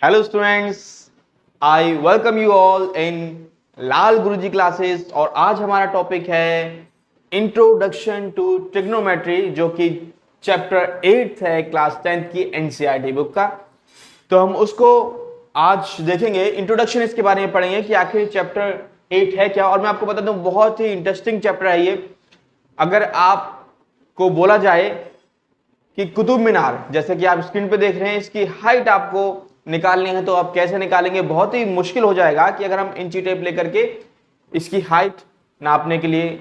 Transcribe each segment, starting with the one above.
Hello students, I welcome you all in Lal Guruji classes. और आज हमारा topic है इंट्रोडक्शन टू ट्रिग्नोमेट्री, जो कि चैप्टर 8 है क्लास 10th की एनसीईआरटी बुक का। तो हम उसको आज देखेंगे, इंट्रोडक्शन इसके बारे में पढ़ेंगे कि आखिर चैप्टर 8 है क्या। और मैं आपको बता दूं, बहुत ही इंटरेस्टिंग चैप्टर है ये। अगर आपको बोला जाए कि कुतुब मीनार, जैसे कि आप स्क्रीन पे देख रहे हैं, इसकी हाइट आपको निकालनी है तो आप कैसे निकालेंगे? बहुत ही मुश्किल हो जाएगा कि अगर हम इंची टेप लेकर के इसकी हाइट नापने के लिए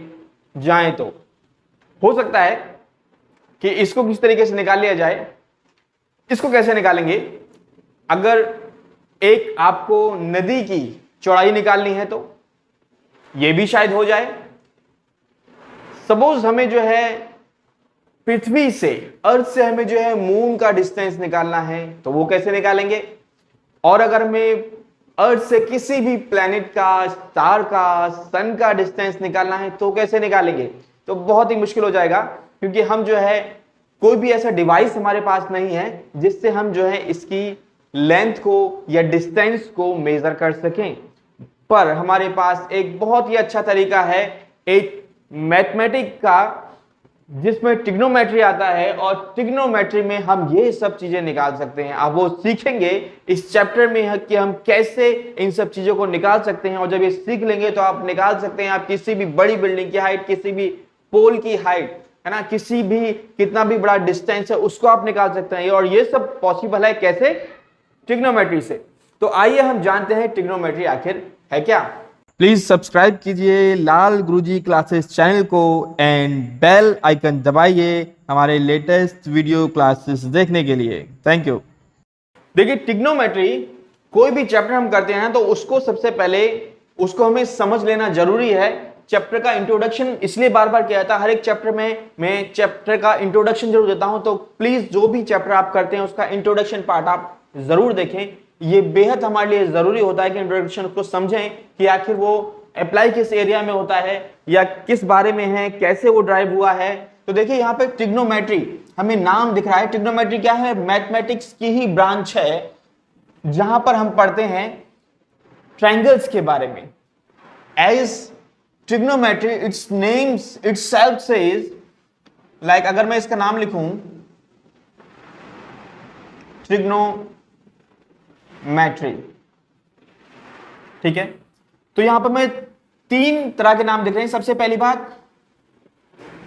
जाएं तो हो सकता है कि इसको किस तरीके से निकाल लिया जाए। इसको कैसे निकालेंगे? अगर एक आपको नदी की चौड़ाई निकालनी है तो यह भी शायद हो जाए। सपोज हमें जो है पृथ्वी से, अर्थ से हमें जो है मून का डिस्टेंस निकालना है तो वो कैसे निकालेंगे? और अगर हमें अर्थ से किसी भी प्लैनेट का, स्टार का, सन का डिस्टेंस निकालना है तो कैसे निकालेंगे? तो बहुत ही मुश्किल हो जाएगा, क्योंकि हम जो है कोई भी ऐसा डिवाइस हमारे पास नहीं है जिससे हम जो है इसकी लेंथ को या डिस्टेंस को मेजर कर सकें। पर हमारे पास एक बहुत ही अच्छा तरीका है, एक मैथमेटिक का, जिसमें ट्रिग्नोमेट्री आता है। और ट्रिग्नोमेट्री में हम ये सब चीजें निकाल सकते हैं। आप वो सीखेंगे इस चैप्टर में कि हम कैसे इन सब चीजों को निकाल सकते हैं। और जब ये सीख लेंगे तो आप निकाल सकते हैं आप किसी भी बड़ी बिल्डिंग की हाइट, किसी भी पोल की हाइट, है ना, किसी भी कितना भी बड़ा डिस्टेंस है उसको आप निकाल सकते हैं। और ये सब पॉसिबल है कैसे? ट्रिग्नोमेट्री से। तो आइए हम जानते हैं ट्रिग्नोमेट्री आखिर है क्या। प्लीज सब्सक्राइब कीजिए लाल गुरुजी क्लासेस चैनल को एंड बेल आइकन दबाइए हमारे लेटेस्ट वीडियो क्लासेस देखने के लिए। Thank you. देखिए, ट्रिग्नोमेट्री कोई भी चैप्टर हम करते हैं तो उसको सबसे पहले उसको हमें समझ लेना जरूरी है। चैप्टर का इंट्रोडक्शन इसलिए बार बार किया जाता है, हर एक चैप्टर में मैं चैप्टर का इंट्रोडक्शन जरूर देता हूं। तो प्लीज जो भी चैप्टर आप करते हैं उसका इंट्रोडक्शन पार्ट आप जरूर देखें। ये बेहद हमारे लिए जरूरी होता है कि इंट्रोडक्शन को समझें कि आखिर वो अप्लाई किस एरिया में होता है या किस बारे में है, कैसे वो ड्राइव हुआ है। तो देखिए, यहाँ पे ट्रिग्नोमेट्री हमें नाम दिख रहा है। ट्रिग्नोमेट्री क्या है? मैथमेटिक्स की ही ब्रांच है जहां पर हम पढ़ते हैं ट्रायंगल्स के बारे में। As trigonometry its names itself says, like अगर मैं इसका नाम लिखूं ट्रिग्नोमेट्री, ठीक है, तो यहां पर मैं 3 तरह के नाम दिख रहे हैं। सबसे पहली बात,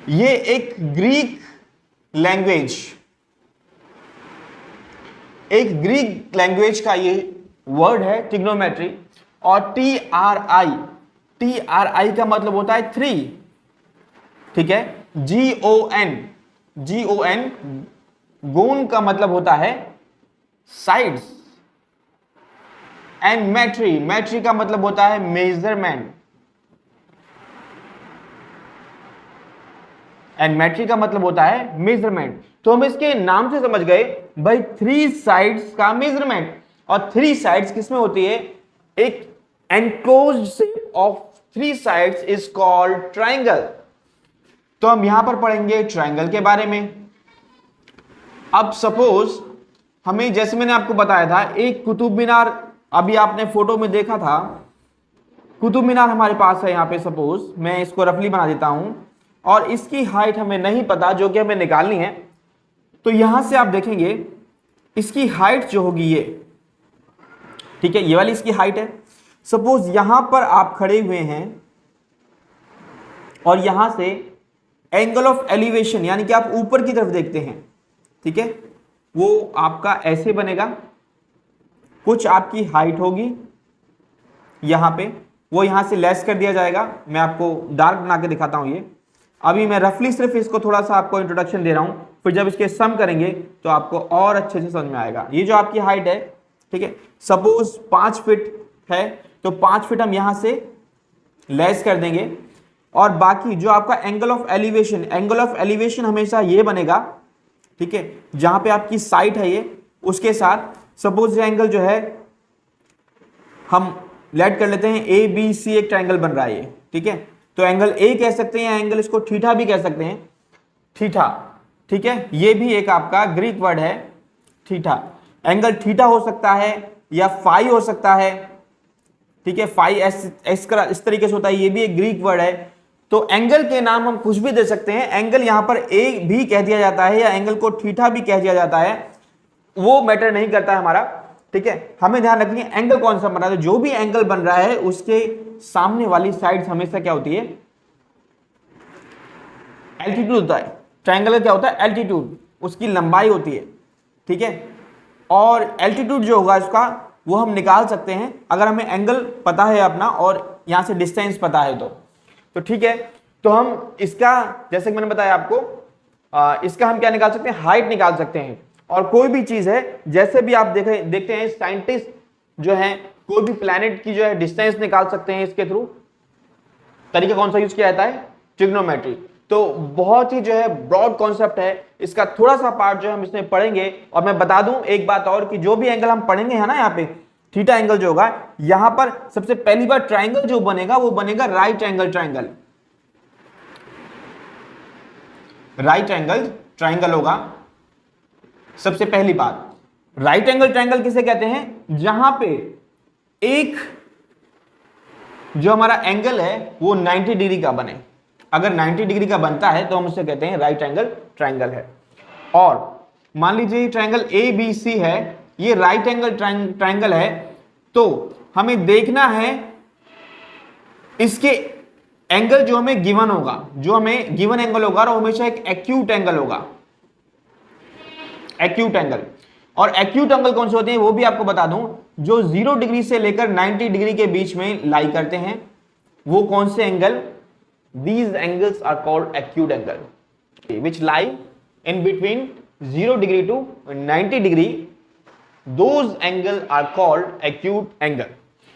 ये एक ग्रीक लैंग्वेज का ये वर्ड है ट्रिग्नोमेट्री। और टी आर आई का मतलब होता है 3, ठीक है। GON गोन का मतलब होता है साइड्स। एंड मैट्री का मतलब होता है मेजरमेंट। तो हम इसके नाम से समझ गए भाई 3 साइड्स का मेजरमेंट। और 3 साइड्स किसमें होती है? एक enclosed shape of 3 sides is called triangle. तो हम यहां पर पढ़ेंगे ट्रायंगल के बारे में। अब सपोज हमें, जैसे मैंने आपको बताया था, एक कुतुब मीनार, अभी आपने फोटो में देखा था, कुतुब मीनार हमारे पास है यहाँ पे। सपोज मैं इसको रफली बना देता हूं और इसकी हाइट हमें नहीं पता, जो कि हमें निकालनी है। तो यहां से आप देखेंगे इसकी हाइट जो होगी ये, ठीक है, ये वाली इसकी हाइट है। सपोज यहां पर आप खड़े हुए हैं और यहां से एंगल ऑफ एलिवेशन, यानी कि आप ऊपर की तरफ देखते हैं, ठीक है, वो आपका ऐसे बनेगा। कुछ आपकी हाइट होगी यहां पे, वो यहां से लेस कर दिया जाएगा। मैं आपको डार्क बना के दिखाता हूं ये। अभी मैं रफली सिर्फ इसको थोड़ा सा आपको इंट्रोडक्शन दे रहा हूं, फिर जब इसके सम करेंगे तो आपको और अच्छे से समझ में आएगा। ये जो आपकी हाइट है, ठीक है, सपोज 5 फीट है, तो 5 फीट हम यहां से लेस कर देंगे। और बाकी जो आपका एंगल ऑफ एलिवेशन हमेशा ये बनेगा, ठीक है, जहां पे आपकी साइट है ये, उसके साथ सपोज ये एंगल जो है हम लेट कर लेते हैं ABC, एक ट्रायंगल बन रहा है ये, ठीक है। तो एंगल A कह सकते हैं, एंगल इसको थीटा भी कह सकते हैं, थीटा, ठीक है। ये भी एक आपका ग्रीक वर्ड है थीटा। एंगल थीटा हो सकता है या फाई हो सकता है, ठीक है, फाई एस का इस तरीके से होता है, ये भी एक ग्रीक वर्ड है। तो एंगल के नाम हम कुछ भी दे सकते हैं, एंगल यहां पर ए भी कह दिया जाता है या एंगल को थीटा भी कह दिया जाता है, वो मैटर नहीं करता है हमारा, ठीक है। हमें ध्यान रखनी है एंगल कौन सा बन रहा है, जो भी एंगल बन रहा है उसके सामने वाली साइड हमेशा क्या होती है, एल्टीट्यूड होता है। ट्रायंगल क्या होता है, एल्टीट्यूड, उसकी लंबाई होती है, ठीक है। और एल्टीट्यूड जो होगा इसका वो हम निकाल सकते हैं अगर हमें एंगल पता है अपना और यहां से डिस्टेंस पता है तो ठीक है। तो हम इसका, जैसे कि मैंने बताया आपको, इसका हम क्या निकाल सकते हैं, हाइट निकाल सकते हैं। और कोई भी चीज है, जैसे भी आप देखते हैं साइंटिस्ट जो है कोई भी प्लैनेट की जो है डिस्टेंस निकाल सकते हैं इसके थ्रू। तरीका कौन सा यूज किया जाता है, ट्रिग्नोमेट्री। तो बहुत ही जो है ब्रॉड कॉन्सेप्ट है, इसका थोड़ा सा पार्ट जो है हम इसमें पढ़ेंगे। और मैं बता दूं एक बात और कि जो भी एंगल हम पढ़ेंगे है ना, यहाँ पे थीटा एंगल जो होगा, यहां पर सबसे पहली बार ट्राइंगल जो बनेगा वो बनेगा right angle triangle. Right angle triangle होगा सबसे पहली बात। राइट एंगल ट्राइंगल किसे कहते हैं, जहां पे एक जो हमारा एंगल है वो 90 डिग्री का बने। अगर 90 डिग्री का बनता है तो हम उसे कहते हैं राइट एंगल ट्राइंगल है। और मान लीजिए ट्राइंगल ए बी सी है, ये राइट एंगल ट्राइंगल है, तो हमें देखना है इसके एंगल जो हमें गिवन होगा, जो हमें गिवन एंगल होगा वो हमेशा एक एक्यूट एंगल होगा, एक्यूट एंगल। और एक्यूट एंगल कौन से होते हैं वो भी आपको बता दूं, जो 0 डिग्री से लेकर 90 डिग्री के बीच में लाई करते हैं, वो कौन से angle, these angles are called acute angle which lie in between 0 degree to 90 degree, those angle are called acute angle।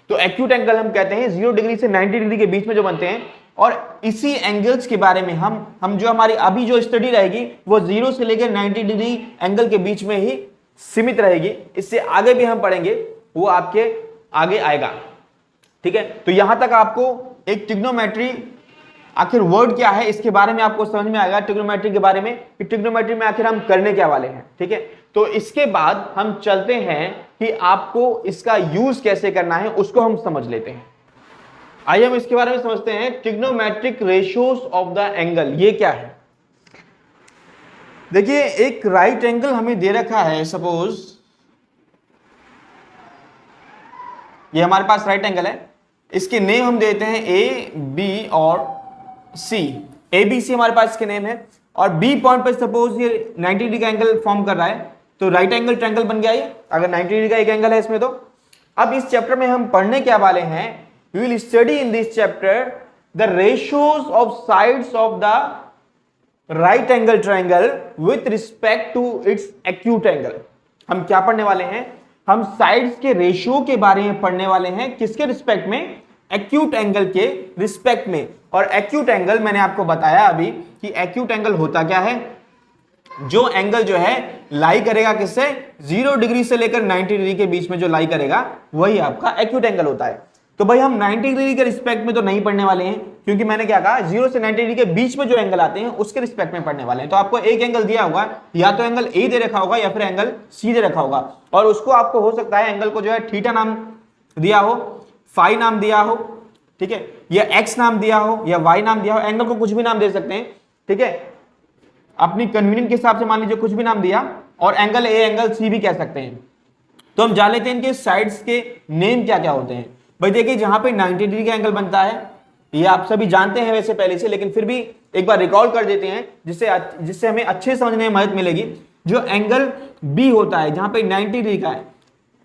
तो acute angle हम कहते हैं 0 डिग्री से 90 डिग्री के बीच में जो बनते हैं। और इसी एंगल्स के बारे में हम जो हमारी अभी जो स्टडी रहेगी वो 0 से लेकर 90 डिग्री एंगल के बीच में ही सीमित रहेगी। इससे आगे भी हम पढ़ेंगे, वो आपके आगे आएगा, ठीक है। तो यहां तक आपको एक ट्रिग्नोमेट्री आखिर वर्ड क्या है इसके बारे में आपको समझ में आएगा, ट्रिग्नोमेट्री के बारे में कि ट्रिग्नोमेट्री में आखिर हम करने क्या वाले हैं, ठीक है। तो इसके बाद हम चलते हैं कि आपको इसका यूज कैसे करना है, उसको हम समझ लेते हैं। आइए हम इसके बारे में समझते हैं, trigonometric ratios of the angle, ये क्या है। देखिए एक राइट एंगल हमें दे रखा है, सपोज ये हमारे पास राइट एंगल है, इसके नेम हम देते हैं ए बी और सी। ए बी सी हमारे पास इसके नेम है। और बी पॉइंट पर सपोज ये 90 डिग्री का एंगल फॉर्म कर रहा है, तो राइट एंगल ट्रायंगल बन गया ये, अगर 90 डिग्री का एक एंगल है इसमें। तो अब इस चैप्टर में हम पढ़ने क्या वाले हैं, we will study in this chapter the ratios of sides of the right angle triangle with respect to its acute angle. हम क्या पढ़ने वाले हैं, हम साइड्स के रेशियो के बारे में पढ़ने वाले हैं, किसके रिस्पेक्ट में, एक्यूट एंगल के रिस्पेक्ट में। और एक्यूट एंगल मैंने आपको बताया अभी कि एक्यूट एंगल होता क्या है, जो एंगल जो है लाई करेगा किससे, 0 डिग्री से लेकर 90 डिग्री के बीच में जो लाई करेगा वही आपका एक्यूट एंगल होता है। तो भाई हम 90 डिग्री के रिस्पेक्ट में तो नहीं पढ़ने वाले हैं, क्योंकि मैंने क्या कहा 0 से 90 डिग्री के बीच में जो एंगल आते हैं उसके रिस्पेक्ट में पढ़ने वाले हैं। तो आपको एक एंगल दिया होगा, या तो एंगल ए दे रखा होगा या फिर एंगल सी दे रखा होगा, और उसको आपको हो सकता है एंगल को जो है थीटा नाम दिया हो, फाई नाम दिया हो, ठीक है, या एक्स नाम दिया हो या वाई नाम दिया हो, एंगल को कुछ भी नाम दे सकते हैं, ठीक है, अपनी कन्वीनियंट के हिसाब से मान लीजिए कुछ भी नाम दिया, और एंगल ए एंगल सी भी कह सकते हैं। तो हम जान लेते हैं इनके साइड्स के नेम क्या क्या होते हैं। भाई देखिए जहां पे 90 डिग्री का एंगल बनता है, ये आप सभी जानते हैं वैसे पहले से, लेकिन फिर भी एक बार रिकॉल कर देते हैं जिससे हमें अच्छे समझने में मदद मिलेगी। जो एंगल बी होता है जहां पे 90 डिग्री का है,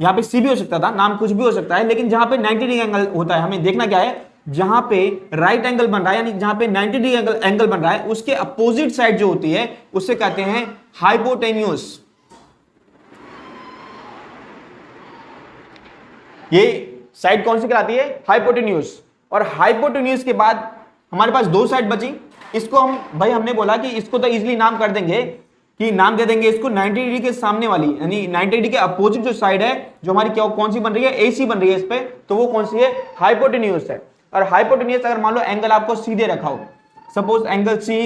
यहाँ पे सी भी हो सकता था, नाम कुछ भी हो सकता है, लेकिन जहां पे 90 डिग्री एंगल होता है हमें देखना क्या है, जहां पे राइट एंगल बन रहा है, यानी जहां पे 90 डिग्री एंगल बन रहा है उसके अपोजिट साइड जो होती है उससे कहते हैं हाइपोटेन्यूस। ये साइड कौन सी कहलाती है, हाइपोटेन्यूस। और हाइपोटेन्यूस के बाद हमारे पास दो साइड बची, इसको हम भाई हमने बोला कि इसको तो इजीली नाम कर देंगे कि नाम दे देंगे इसको 90 डिग्री के सामने वाली, यानी 90 डिग्री के अपोजिट जो साइड है जो हमारी क्या कौन सी बन रही है, एसी बन रही है इस पे, तो वो कौन सी है, हाइपोटेन्यूस है। और हाइपोटेन्यूस अगर मान लो एंगल आपको सीधे रखा हो, सपोज एंगल सी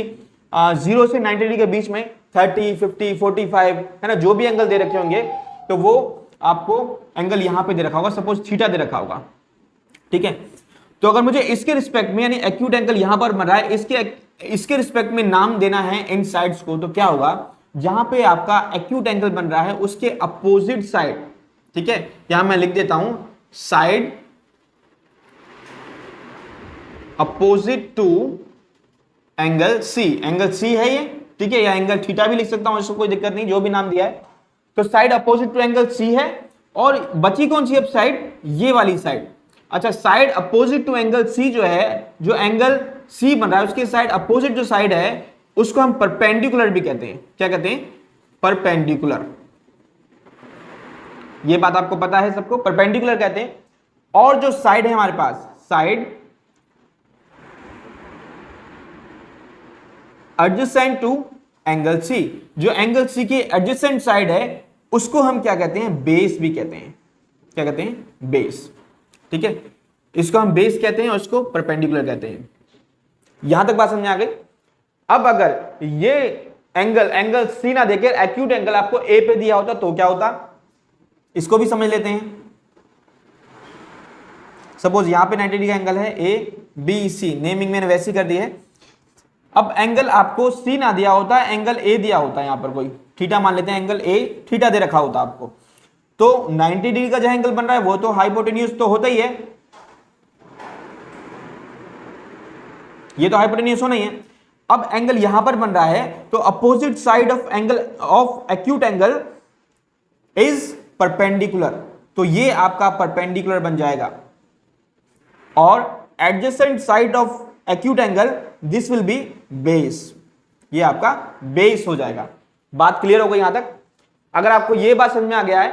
0 से 90 डिग्री के बीच में 30, 50, 45 है ना, जो भी एंगल दे रखे होंगे, तो वो आपको एंगल यहां पे दे रखा होगा, सपोज थीटा दे रखा होगा, ठीक है। तो अगर मुझे इसके रिस्पेक्ट में यानी एक्यूट एंगल यहां पर बन रहा है, इसके रिस्पेक्ट में नाम देना है इन साइड्स को, तो क्या होगा, जहां पे आपका एक्यूट एंगल बन रहा है उसके अपोजिट साइड, ठीक है, यहां मैं लिख देता हूं side opposite to angle C, angle C है ये, ठीक है, या एंगल थीटा भी लिख सकता हूं, इसको कोई दिक्कत नहीं, जो भी नाम दिया है। तो side opposite to angle C है, और बची कौन सी अब साइड, ये वाली साइड। अच्छा, side opposite to angle C जो है, जो एंगल सी बन रहा है उसके साइड अपोजिट जो साइड है उसको हम परपेंडिकुलर भी कहते हैं। क्या कहते हैं, परपेंडिकुलर। ये बात आपको पता है सबको, परपेंडिकुलर कहते हैं। और जो साइड है हमारे पास, side adjacent to angle C, जो एंगल सी की एडजेसेंट साइड है उसको हम क्या कहते हैं, बेस भी कहते हैं। क्या कहते हैं, बेस, ठीक है, इसको हम बेस कहते हैं और इसको परपेंडिकुलर कहते हैं। यहां तक बात समझ आ गई। अब अगर ये एंगल सी ना देकर एक्यूट एंगल आपको ए पे दिया होता तो क्या होता, इसको भी समझ लेते हैं। सपोज यहां पे 90 डिग्री का एंगल है ए बी सी, नेमिंग मैंने वैसी कर दी है। अब एंगल आपको सी ना दिया होता, एंगल ए दिया होता है, यहां पर कोई थीटा मान लेते हैं, एंगल ए थीटा दे रखा होता आपको, तो 90 डिग्री का जो एंगल बन रहा है वो तो हाइपोटेन्यूज तो होता ही है, ये तो हाइपोटेन्यूज होना ही है। अब एंगल यहां पर बन रहा है तो opposite side of angle of acute angle is perpendicular, तो ये आपका परपेंडिकुलर बन जाएगा। और adjacent side of acute angle this will be base, ये आपका बेस हो जाएगा। बात क्लियर हो गई यहां तक। अगर आपको ये बात समझ में आ गया है,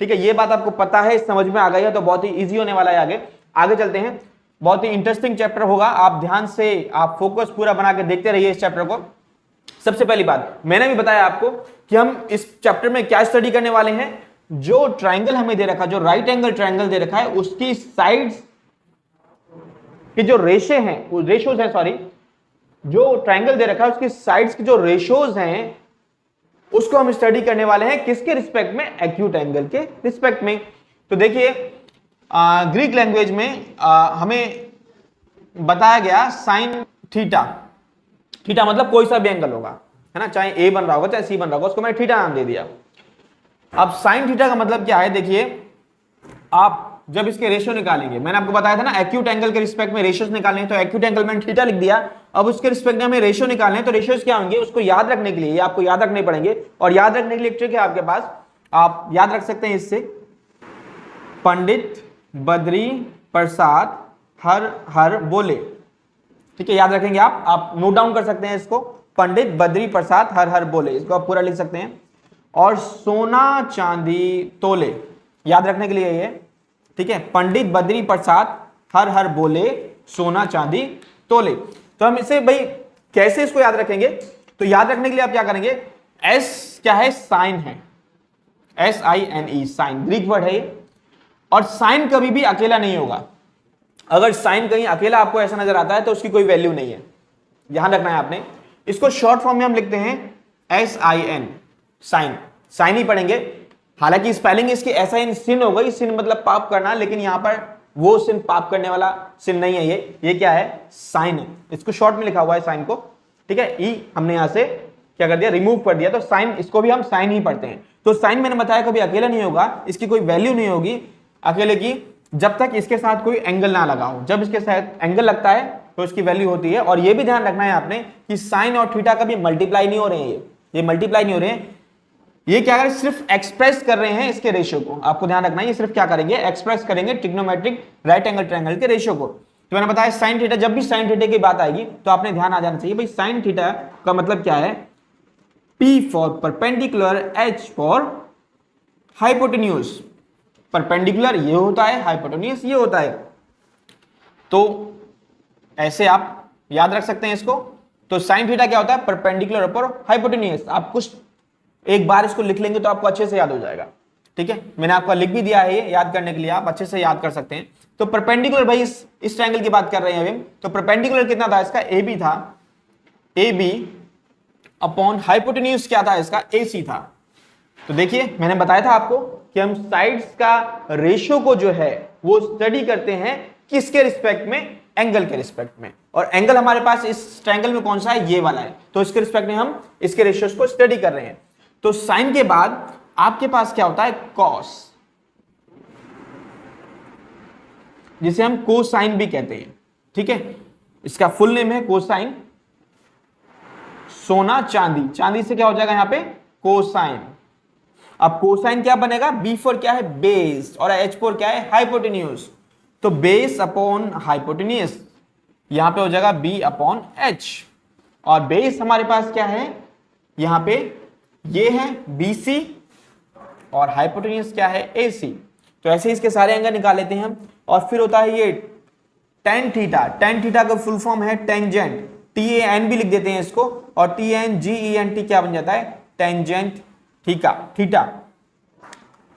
ठीक है, ये बात आपको पता है, समझ में आ गई है, तो बहुत ही इजी होने वाला है। आगे चलते हैं, बहुत ही इंटरेस्टिंग चैप्टर होगा, आप ध्यान से आप फोकस पूरा बना के देखते रहिए इस चैप्टर को। सबसे पहली बात मैंने भी बताया आपको कि हम इस चैप्टर में क्या स्टडी करने वाले हैं, जो ट्राइंगल हमें दे रखा, जो राइट एंगल ट्राइंगल दे रखा है उसकी साइड्स कि जो रेशे हैं, वो रेशोज हैं, सॉरी, जो ट्राइंगल दे रखा है उसकी साइड्स की जो रेशोज हैं उसको हम स्टडी करने वाले हैं, किसके रिस्पेक्ट में, एक्यूट एंगल के रिस्पेक्ट में। तो देखिए ग्रीक लैंग्वेज में हमें बताया गया साइन थीटा, थीटा मतलब कोई सा भी एंगल होगा, है ना, चाहे ए बन रहा होगा चाहे सी बन रहा होगा, उसको मैंने थीटा नाम दे दिया। अब साइन थीटा का मतलब क्या है, देखिए आप जब इसके रेशियो निकालेंगे, मैंने आपको बताया था ना एक्यूट एंगल के रिस्पेक्ट में रेशियोज निकालने हैं, तो एक्यूट एंगल मैंने थीटा लिख दिया। अब उसके रिस्पेक्ट में हमें रेशियो निकालने हैं, तो रेशियोज क्या होंगे उसको याद रखने के लिए, ये आपको याद रखने पड़ेंगे। और याद रखने के लिए ट्रिक है आपके पास, आप याद रख सकते हैं इससे, पंडित बद्री प्रसाद हर हर बोले, ठीक है, याद रखेंगे आप नोट डाउन कर सकते हैं इसको, पंडित बद्री प्रसाद हर हर बोले, इसको आप पूरा लिख सकते हैं। और सोना चांदी तोले, याद रखने के लिए ये, ठीक है, पंडित बद्री प्रसाद हर हर बोले सोना चांदी तोले। तो हम इसे भाई कैसे इसको याद रखेंगे, तो याद रखने के लिए आप क्या करेंगे, एस क्या है, साइन है, SINE, साइन ग्रीक वर्ड है ये। और साइन कभी भी अकेला नहीं होगा, अगर साइन कहीं अकेला आपको ऐसा नजर आता है तो उसकी कोई वैल्यू नहीं है, ध्यान रखना है आपने। इसको शॉर्ट फॉर्म में हम लिखते हैं SIN, साइन, साइन ही पढ़ेंगे। हालांकि स्पेलिंग इसकी SIN सिन हो गई, सिन मतलब पाप करना, लेकिन यहां पर वो सिन पाप करने वाला सिन नहीं है, ये क्या है, साइन है, इसको शॉर्ट में लिखा हुआ है साइन को, ठीक है। ई हमने यहां से क्या कर दिया, रिमूव कर दिया, तो साइन, इसको भी हम साइन ही पढ़ते हैं। तो साइन मैंने बताया कभी अकेला नहीं होगा, इसकी कोई वैल्यू नहीं होगी अकेले की, जब तक इसके साथ कोई एंगल ना लगा हो। जब इसके साथ एंगल लगता है तो इसकी वैल्यू होती है। और ये भी ध्यान रखना है आपने कि साइन और थीटा कभी मल्टीप्लाई नहीं हो रहे हैं, ये मल्टीप्लाई नहीं हो रहे हैं, ये क्या करें, सिर्फ एक्सप्रेस कर रहे हैं इसके रेशियो को। आपको ध्यान रखना है, ये सिर्फ क्या करेंगे, एक्सप्रेस करेंगे ट्रिग्नोमेट्रिक राइट एंगल ट्रायंगल के रेशियो को। तो मैंने बताया साइन थीटा, जब भी साइन थीटा की बात आएगी तो आपने ध्यान आ जाना चाहिए भाई, साइन थीटा का मतलब क्या है, P for perpendicular, H for hypotenuse. Perpendicular ये होता है, हाइपोटेन्यूज ये होता है। तो ऐसे आप याद रख सकते हैं इसको। तो साइन थीटा क्या होता है, परपेंडिकुलर अपॉन हाइपोटेन्यूज। आप कुछ एक बार इसको लिख लेंगे तो आपको अच्छे से याद हो जाएगा, ठीक है। मैंने आपको लिख भी दिया है ये याद करने के लिए, आप अच्छे से याद कर सकते हैं। तो परपेंडिकुलर भाई इस ट्रायंगल की बात कर रहे हैं अभी, तो परपेंडिकुलर कितना था इसका, AB था, AB अपॉन हाइपोटेन्यूज क्या था इसका, AC था। तो देखिए मैंने बताया था आपको कि हम साइड्स का रेशियो को जो है वो स्टडी करते हैं किसके रिस्पेक्ट में, एंगल के रिस्पेक्ट में। और एंगल हमारे पास इस ट्रायंगल में कौन सा है, ये वाला है, तो इसके रिस्पेक्ट में हम इसके रेशियोज को स्टडी कर रहे हैं। तो साइन के बाद आपके पास क्या होता है, कॉस, जिसे हम कोसाइन भी कहते हैं, ठीक है। इसका फुल नेम है कोसाइन, सोना चांदी, चांदी से क्या हो जाएगा यहां पे कोसाइन। अब कोसाइन क्या बनेगा, बी फॉर क्या है बेस और एच फॉर क्या है हाइपोटेन्यूज, तो बेस अपॉन हाइपोटेन्यूज यहां पे हो जाएगा बी अपॉन एच। और बेस हमारे पास क्या है यहां पे, ये है बीसी और हाइपोटेन्यूज क्या है एसी। तो ऐसे इसके सारे एंगल निकाल लेते हैं हम। और फिर होता है ये टेन थीटा, टेन थीटा का फुल फॉर्म है टेंजेंट, टी ए एन भी लिख देते हैं इसको, और T N G E N T क्या बन जाता है टेंजेंट थीटा। थीटा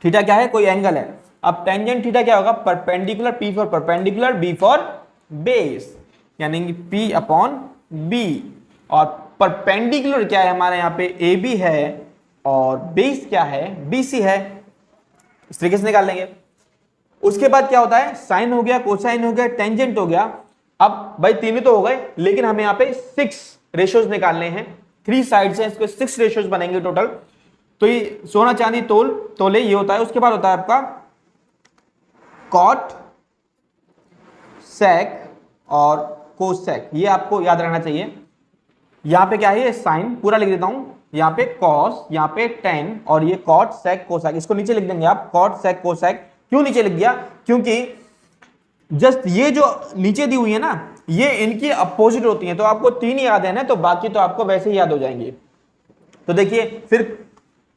थीटा क्या है, कोई एंगल है। अब टेंजेंट थीटा क्या होगा, perpendicular, P for perpendicular, B for base, यानी कि पी अपॉन बी। और परपेंडिकुलर क्या है हमारे यहाँ पे ए बी है, और बेस क्या है बीसी है। इस तरीके से निकाल लेंगे। उसके बाद क्या होता है, साइन हो गया, कोसाइन हो गया, टेंजेंट हो गया। अब भाई तीनों तो हो गए, लेकिन हमें यहाँ पे 6 रेशियोज निकालने हैं, 3 साइड्स हैं, इसके 6 रेशियोज बनेंगे टोटल। तो ये सोना चांदी तोले ये होता है। उसके बाद होता है आपका कॉट, सेक और कोसेक, ये आपको याद रखना चाहिए। यहां पे क्या है, साइन पूरा लिख देता हूं, यहाँ पे कॉस, यहाँ पे टेन, और ये कॉट सेक कोसेक, इसको नीचे लिख देंगे आप, कॉट सेक कोसेक। क्यों नीचे लिख दिया, क्योंकि जस्ट ये जो नीचे दी हुई है ना, ये इनकी अपोजिट होती है। तो आपको 3 याद है ना, तो बाकी तो आपको वैसे ही याद हो जाएंगे। तो देखिए फिर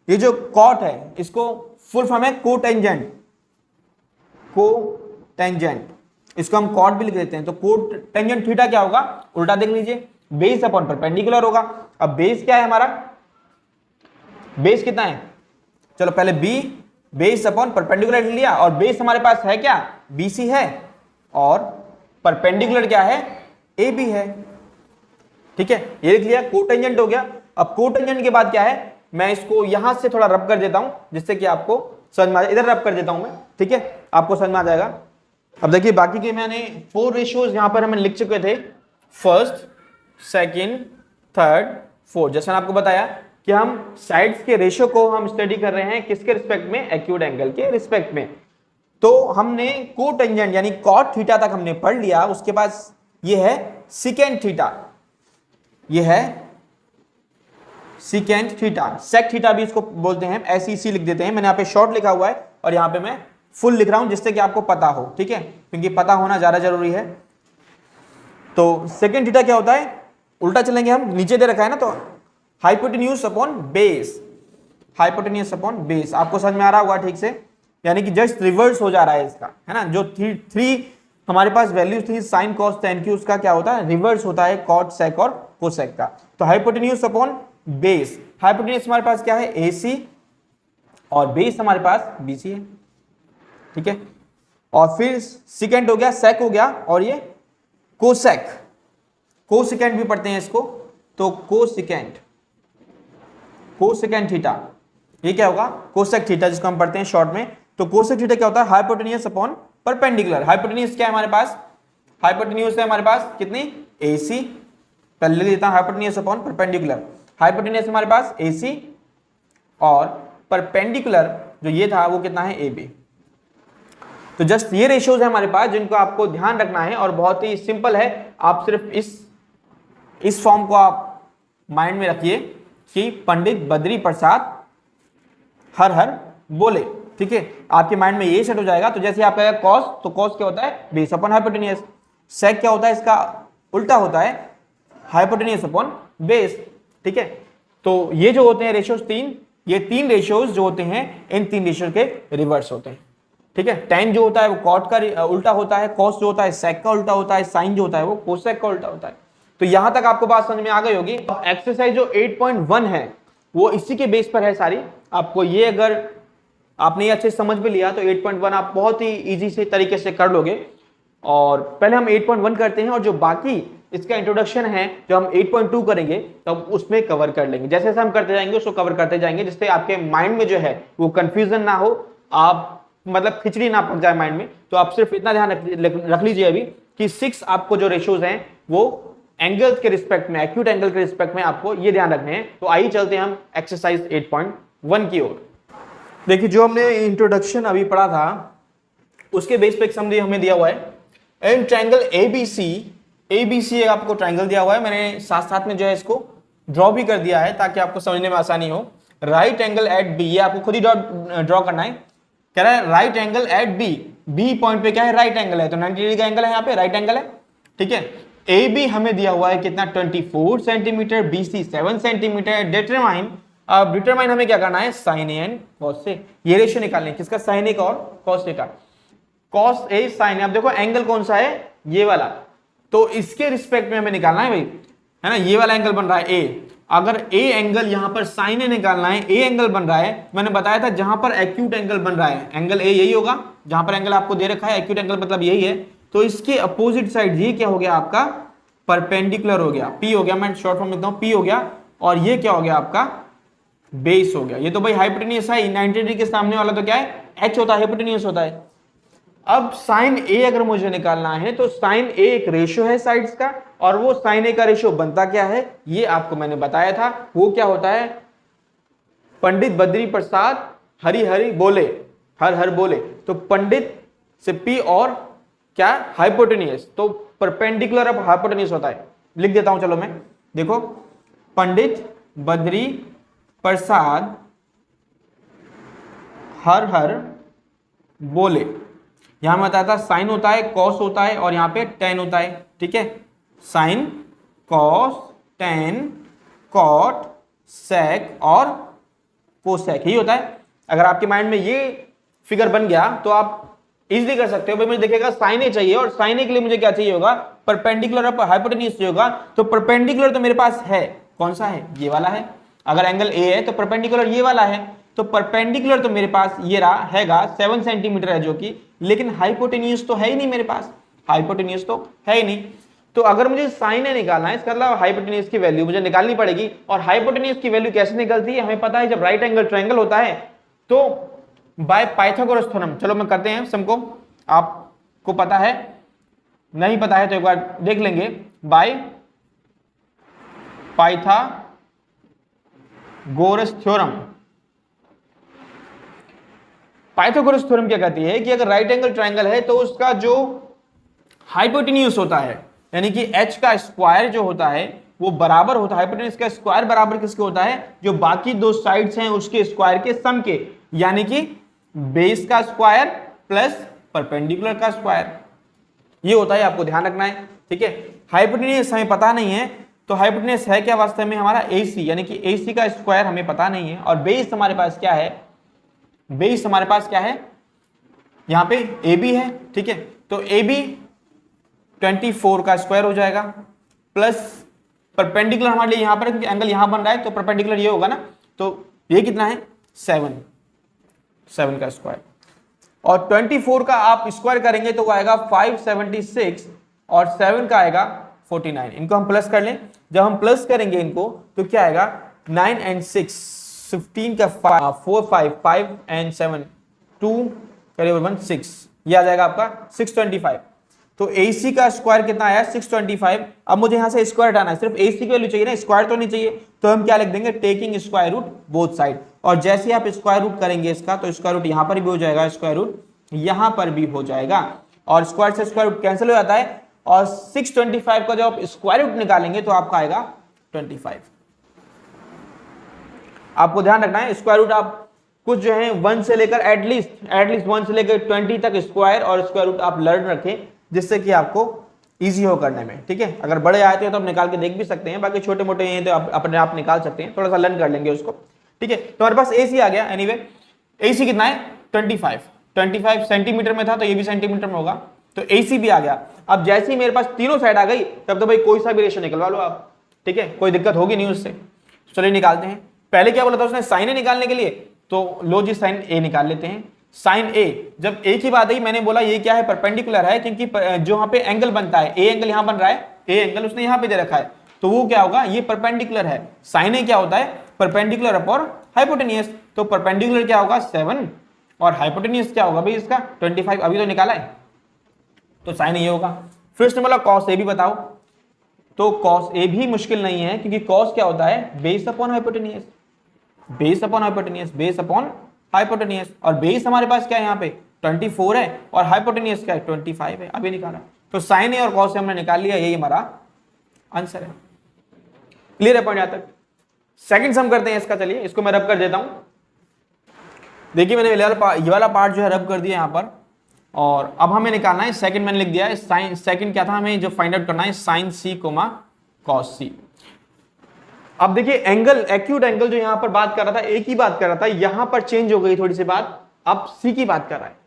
ये जो कॉट है, इसको फुल फॉर्म है कोटेंजेंट, कोटेंजेंट, इसको हम कॉट भी लिख देते हैं। तो कोटेंजेंट थीटा क्या होगा, उल्टा देख लीजिए, बेस अपॉन परपेंडिकुलर होगा। अब बेस क्या है हमारा, बेस कितना है, चलो पहले बी, बेस अपॉन परपेंडिकुलर लिया, और बेस हमारे पास है क्या बीसी है, और परपेंडिकुलर क्या है ए बी है, ठीक है, ये लिख लिया, कोटेंजेंट हो गया। अब कोटेंजेंट के बाद क्या है, मैं इसको यहां से थोड़ा रब कर देता हूं, जिससे कि आपको समझ में आ जाए। इधर रब कर देता हूं मैं, ठीक है, आपको समझ में आ जाएगा। अब देखिए बाकी के मैंने 4 रेशियोज यहां पर हमें लिख चुके थे, फर्स्ट, सेकंड, थर्ड, फोर्थ। जैसे मैंने आपको बताया कि हम साइड्स के रेशियो को हम स्टडी कर रहे हैं किसके रिस्पेक्ट में, एक्यूट एंगल के रिस्पेक्ट में। तो हमने कोटेंजेंट यानी कॉट थीटा तक हमने पढ़ लिया। उसके बाद ये है सिकेंट थीटा, ये है सिकेंट थीटा, सेक थीटा भी इसको बोलते हैं, एसईसी लिख देते हैं। मैंने यहाँ पे शॉर्ट लिखा हुआ है और यहाँ पे मैं फुल लिख रहा हूं, जिससे कि आपको पता हो, ठीक है, क्योंकि पता होना ज्यादा जरूरी है। तो सेकेंड थीटा क्या होता है, उल्टा चलेंगे हम, नीचे दे रखा है ना, तो hypotenuse upon base, hypotenuse upon base, आपको समझ में आ रहा होगा ठीक से, यानी कि जस्ट रिवर्स हो जा रहा है इसका, है ना। जो थ्री हमारे पास वैल्यूज थी साइन कॉस टेन की, उसका क्या होता है, रिवर्स होता है कॉट सेक और कोसेक का। तो हाइपोटेन्यूज अपॉन बेस, हाइपोटेन्यूज हमारे पास क्या है एसी, और बेस हमारे पास बीसी है, ठीक है। और फिर सिकेंड हो गया, सेक हो गया, और ये कोसेक, कोसेकेंट भी पढ़ते हैं इसको, तो कोसेकेंट, कोसेकेंट थीटा, ये क्या होगा कोसेक थीटा, जिसको हम पढ़ते हैं शॉर्ट में। तो कोसेक थीटा क्या होता है, हाइपोटेन्यूज अपॉन परपेंडिकुलर। हाइपोटेन्यूज क्या है हमारे पास, हाइपोटेन्यूज है हमारे पास कितनी एसी, पहले लिख देता हूं हाइपोटेन्यूज अपॉन परपेंडिकुलर। हाइपोटेन्यूज हमारे पास एसी, और परपेंडिकुलर जो ये था वो कितना है ए बी। तो जस्ट ये रेशियोज है हमारे पास, जिनको आपको ध्यान रखना है, और बहुत ही सिंपल है। आप सिर्फ इस फॉर्म को आप माइंड में रखिए कि पंडित बद्री प्रसाद हर हर बोले, ठीक है, आपके माइंड में ये सेट हो जाएगा। तो जैसे आप कहेगा कॉस, तो कॉस क्या होता है बेस अपॉन हाइपोटेन्यूज। सेक क्या होता है, इसका उल्टा होता है हाइपोटेन्यूज अपॉन बेस, ठीक है। तो ये जो होते हैं रेशियोज 3, ये 3 रेशियोज जो होते हैं, इन 3 रेशियो के रिवर्स होते हैं, ठीक है। टेन जो होता है वो कॉट का उल्टा होता है, कॉस जो होता है सेक का उल्टा होता है, साइन जो होता है वो कोसेक का उल्टा होता है। तो यहां तक आपको बात समझ में आ गई होगी। एक्सरसाइज जो 8.1 है वो इसी के बेस पर है सारी। आपको ये अगर आपने ये अच्छे समझ भी लिया तो 8.1 आप बहुत ही इजी से तरीके से कर लोगे। और पहले हम 8.1 करते हैं, और जो बाकी इसका इंट्रोडक्शन है जो हम 8.2 करेंगे तो हम उसमें कवर कर लेंगे। जैसे जैसे हम करते जाएंगे उसको कवर करते जाएंगे, जिससे आपके माइंड में जो है वो कंफ्यूजन ना हो, आप मतलब खिचड़ी ना पक जाए माइंड में। तो आप सिर्फ इतना ध्यान रख लीजिए अभी कि 6 आपको जो रेशियोज हैं वो एंगल्स के रिस्पेक्ट में, एक्यूट एंगल के रिस्पेक्ट में आपको ये ध्यान रखने हैं। तो आइए चलते हैं हम एक्सरसाइज 8.1 की ओर। देखिए जो हमने इंट्रोडक्शन अभी पढ़ा था उसके बेस पे एक सम हमें दिया हुआ है। इन ट्रायंगल एबीसी आपको ट्रायंगल दिया हुआ है, मैंने साथ साथ में जो है इसको ड्रॉ भी कर दिया है ताकि आपको समझने में आसानी हो। राइट एंगल एट बी, ये आपको खुद ही ड्रॉ करना है। कह रहा है right angle at B, B point पे क्या है, राइट एंगल है, तो 90 डिग्री का एंगल है, यहाँ पे राइट एंगल है, ठीक है। ए बी हमें दिया हुआ है कितना, 24 centimetre, B C 7 centimetre. Determine, अब डिटरमाइन हमें क्या करना है, sine A and cos A, ये रेशियो निकालने, किसका, साइन ए का और कॉस ए का। कॉस ए साइन ए, अब देखो एंगल कौन सा है, ये वाला, तो इसके रिस्पेक्ट में हमें निकालना है भाई, है ना। ये वाला एंगल बन रहा है ए, अगर ए एंगल यहां पर साइन ए निकालना है, ए एंगल बन रहा है, मैंने बताया था जहां पर एक्यूट एंगल बन रहा है, एंगल ए यही होगा, जहां पर एंगल आपको दे रखा है एक्यूट एंगल मतलब यही है, तो इसके अपोजिट साइड ये क्या हो गया आपका, परपेंडिकुलर हो गया, पी हो गया, मैं शॉर्ट फॉर्म लिखता हूं पी हो गया, और ये क्या हो गया आपका, बेस हो गया। ये तो भाई हाइपोटेन्यूज है, 90 डिग्री के सामने वाला तो क्या है, एच होता है, हाइपोटेन्यूज होता है। अब साइन ए अगर मुझे निकालना है तो साइन ए एक रेशियो है साइड्स का, और वो साइन ए का रेशियो बनता क्या है, ये आपको मैंने बताया था, वो क्या होता है, पंडित बद्री प्रसाद हरि हरि बोले, हर हर बोले, तो पंडित से पी और क्या, हाइपोटेन्यूज, तो परपेंडिकुलर ऑफ हाइपोटेन्यूज होता है। लिख देता हूं चलो मैं, देखो पंडित बद्री प्रसाद हर हर बोले, यहां में बताया था साइन होता है, कॉस होता है, और यहां पे टेन होता है, ठीक है, sine cos tan cot sec और कोसेक, यही होता है। अगर आपके माइंड में ये फिगर बन गया तो आप इजीली कर सकते हो। भाई मुझे देखेगा साइन ए चाहिए, और साइन ए के लिए मुझे क्या चाहिए होगा, परपेंडिकुलर ऑफ हाइपोटेन्यूज चाहिए होगा, तो परपेंडिकुलर तो मेरे पास है, कौन सा है, ये वाला है। अगर एंगल ए है तो परपेंडिकुलर ये वाला है, तो परपेंडिकुलर तो मेरे पास ये रहा हैगा 7 सेंटीमीटर है जो कि, लेकिन हाइपोटेन्यूज तो है ही नहीं मेरे पास, हाइपोटेन्यूज तो है ही नहीं। तो अगर मुझे साइन ए निकालना है, इसका मतलब हाइपोटेन्यूज की वैल्यू मुझे निकालनी पड़ेगी, और हाइपोटेन्यूज की वैल्यू कैसे निकलती है, हमें पता है जब राइट एंगल ट्रायंगल होता है तो बाय पाइथागोरस थ्योरम। चलो मैं करते हैं सम को, आपको पता है, नहीं पता है तो एक बार देख लेंगे, by Pythagoras theorem. Pythagoras theorem क्या कहती है कि अगर राइट एंगल ट्रायंगल है तो उसका जो हाइपोटेन्यूज होता है, यानी कि h का स्क्वायर जो होता है वो बराबर होता है, हाइपोटेन्यूज का स्क्वायर बराबर किसके होता है, जो बाकी दो साइड्स हैं उसके स्क्वायर के सम के, यानी कि बेस का स्क्वायर प्लस परपेंडिकुलर का स्क्वायर, ये होता है, आपको ध्यान रखना है, ठीक है। हाइपोटेन्यूज हमें पता नहीं है, तो हाइपोटेन्यूज है क्या वास्तव में हमारा AC, यानी कि AC का स्क्वायर हमें पता नहीं है, और बेस हमारे पास क्या है, बेस हमारे पास क्या है, यहां पे AB है, ठीक है, तो AB 24 का स्क्वायर हो जाएगा, प्लस परपेंडिकुलर हमारे लिए यहां पर, क्योंकि एंगल यहां बन रहा है तो परपेंडिकुलर ये होगा ना, तो ये कितना है, 7 का स्क्वायर, और 24 का आप स्क्वायर करेंगे तो वो आएगा 576, और 7 का आएगा 49। इनको हम प्लस कर लें, जब हम प्लस करेंगे इनको तो क्या आएगा, 9 and 6 15 का 4 5 and 7 2 करीब 1 6, ये आ जाएगा आपका 625। तो AC का स्क्वायर कितना आया, 625। अब मुझे यहां से स्क्वायर हटाना है, सिर्फ AC की वैल्यू चाहिए ना, स्क्वायर तो नहीं चाहिए, तो हम क्या लिख देंगे, taking square root both side, और जैसे आप स्क्वायर रूट करेंगे इसका तो स्क्वायर रूट यहां पर भी हो जाएगा, स्क्वायर रूट यहां पर भी हो जाएगा, और स्क्वायर से स्क्वायर रूट कैंसिल हो जाता है, और 625 का जब आप स्क्वायर रूट निकालेंगे तो आपका आएगा 25। आपको ध्यान रखना है, स्क्वायर रूट आप कुछ जो है 1 से लेकर एटलीस्ट 1 से लेकर 20 तक स्क्वायर और स्क्वायर रूट आप लर्न रखें, जिससे कि आपको इजी हो करने में, ठीक है। अगर बड़े आते हैं तो आप निकाल के देख भी सकते हैं, बाकी छोटे मोटे हैं तो आप अपने आप निकाल सकते हैं, थोड़ा सा लर्न कर लेंगे उसको, ठीक है। तो हमारे पास AC आ गया, एनीवे AC कितना है, 25 सेंटीमीटर में था, तो ये भी सेंटीमीटर में होगा, तो AC भी आ गया। अब जैसे ही मेरे पास तीनों साइड आ गई तब तो भाई कोई सा भी रेशियो निकलवा लो आप, ठीक है, कोई दिक्कत होगी नहीं उससे। चलिए निकालते हैं, पहले क्या बोला था उसने, साइन ए निकालने के लिए, तो लो जी साइन ए निकाल लेते हैं। साइन ए, जब ए की बात आई मैंने बोला ये क्या है, परपेंडिकुलर है, क्योंकि जो यहाँ पे एंगल बनता है, ए एंगल यहाँ बन रहा है, ए एंगल उसने यहाँ पे दे रखा है, तो वो क्या होगा, ये परपेंडिकुलर है। साइन ए क्या होता है, परपेंडिकुलर अपॉन हाइपोटेनियस, तो परपेंडिकुलर क्या होगा 7 और हाइपोटेनियस क्या होगा भाई इसका 25, अभी तो निकाला है, तो साइन ये होगा। फिर उसने बोला कॉस ए भी बताओ, तो कॉस ए भी मुश्किल नहीं है, क्योंकि कॉस क्या होता है, base upon hypotenuse, base upon hypotenuse, base upon hypotenuse, और बेस हमारे पास क्या है यहाँ पे 24 है और हाइपोटेनियस क्या है 25 है, अभी निकाला। तो साइन ए और कॉस ए हमने निकाल लिया, यही हमारा आंसर है। क्लियर है पॉइंट यहां तक। सेकंड सम करते हैं इसका, चलिए इसको मैं रब कर देता हूं। देखिए मैंने ये वाला पार्ट जो है रब कर दिया यहां पर, और अब हमें निकालना है सेकंड, मैंने लिख दिया है साइन, सेकंड क्या था हमें जो फाइंड आउट करना है, साइन सी कोमा कॉस सी। अब देखिए एंगल, एक्यूट एंगल जो यहां पर बात कर रहा था, ए की बात कर रहा था, यहां पर चेंज हो गई थोड़ी सी बात, अब सी की बात कर रहा है।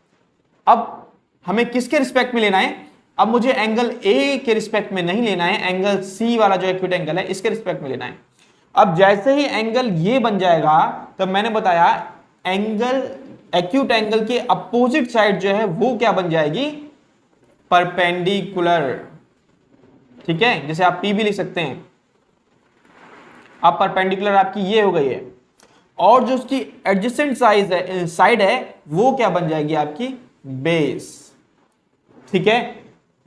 अब हमें किसके रिस्पेक्ट में लेना है, अब मुझे एंगल ए के रिस्पेक्ट में नहीं लेना है, एंगल सी वाला जो एक्यूट एंगल है इसके रिस्पेक्ट में लेना है। अब जैसे ही एंगल ये बन जाएगा, तब मैंने बताया एंगल, एक्यूट एंगल के अपोजिट साइड जो है वो क्या बन जाएगी, परपेंडिकुलर। ठीक है, जैसे आप पी भी लिख सकते हैं, अब परपेंडिकुलर आपकी ये हो गई है, और जो उसकी एडजेसेंट साइड है वो क्या बन जाएगी आपकी बेस। ठीक है,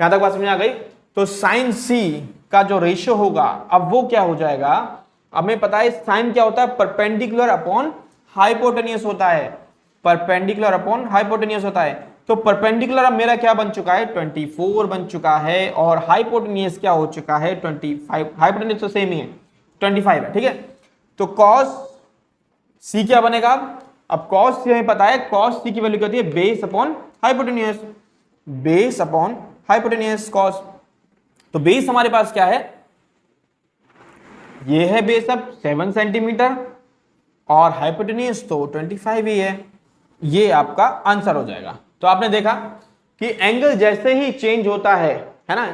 यहां तक बात समझ आ गई। तो साइन सी का जो रेशियो होगा अब वो क्या हो जाएगा, हमें पता है साइन क्या होता है, परपेंडिकुलर अपॉन हाइपोटेनियस होता है, परपेंडिकुलर अपॉन हाइपोटेनियस होता है। तो परपेंडिकुलर अब मेरा क्या बन चुका है 24 बन चुका है, और हाइपोटेनियस क्या हो चुका है 25, हाइपोटेनियस तो सेम ही है 25 है। ठीक है, तो कॉस सी क्या बनेगा, अब कॉस सी हमें पता है, कॉस सी की वैल्यू क्या होती है, base upon hypotenuse, base upon hypotenuse cos. तो बेस हमारे पास क्या है, ये है बेस अब 7 सेंटीमीटर, और हाइपोटेनियस तो 25 ही है, ये आपका आंसर हो जाएगा। तो आपने देखा कि एंगल जैसे ही चेंज होता है ना,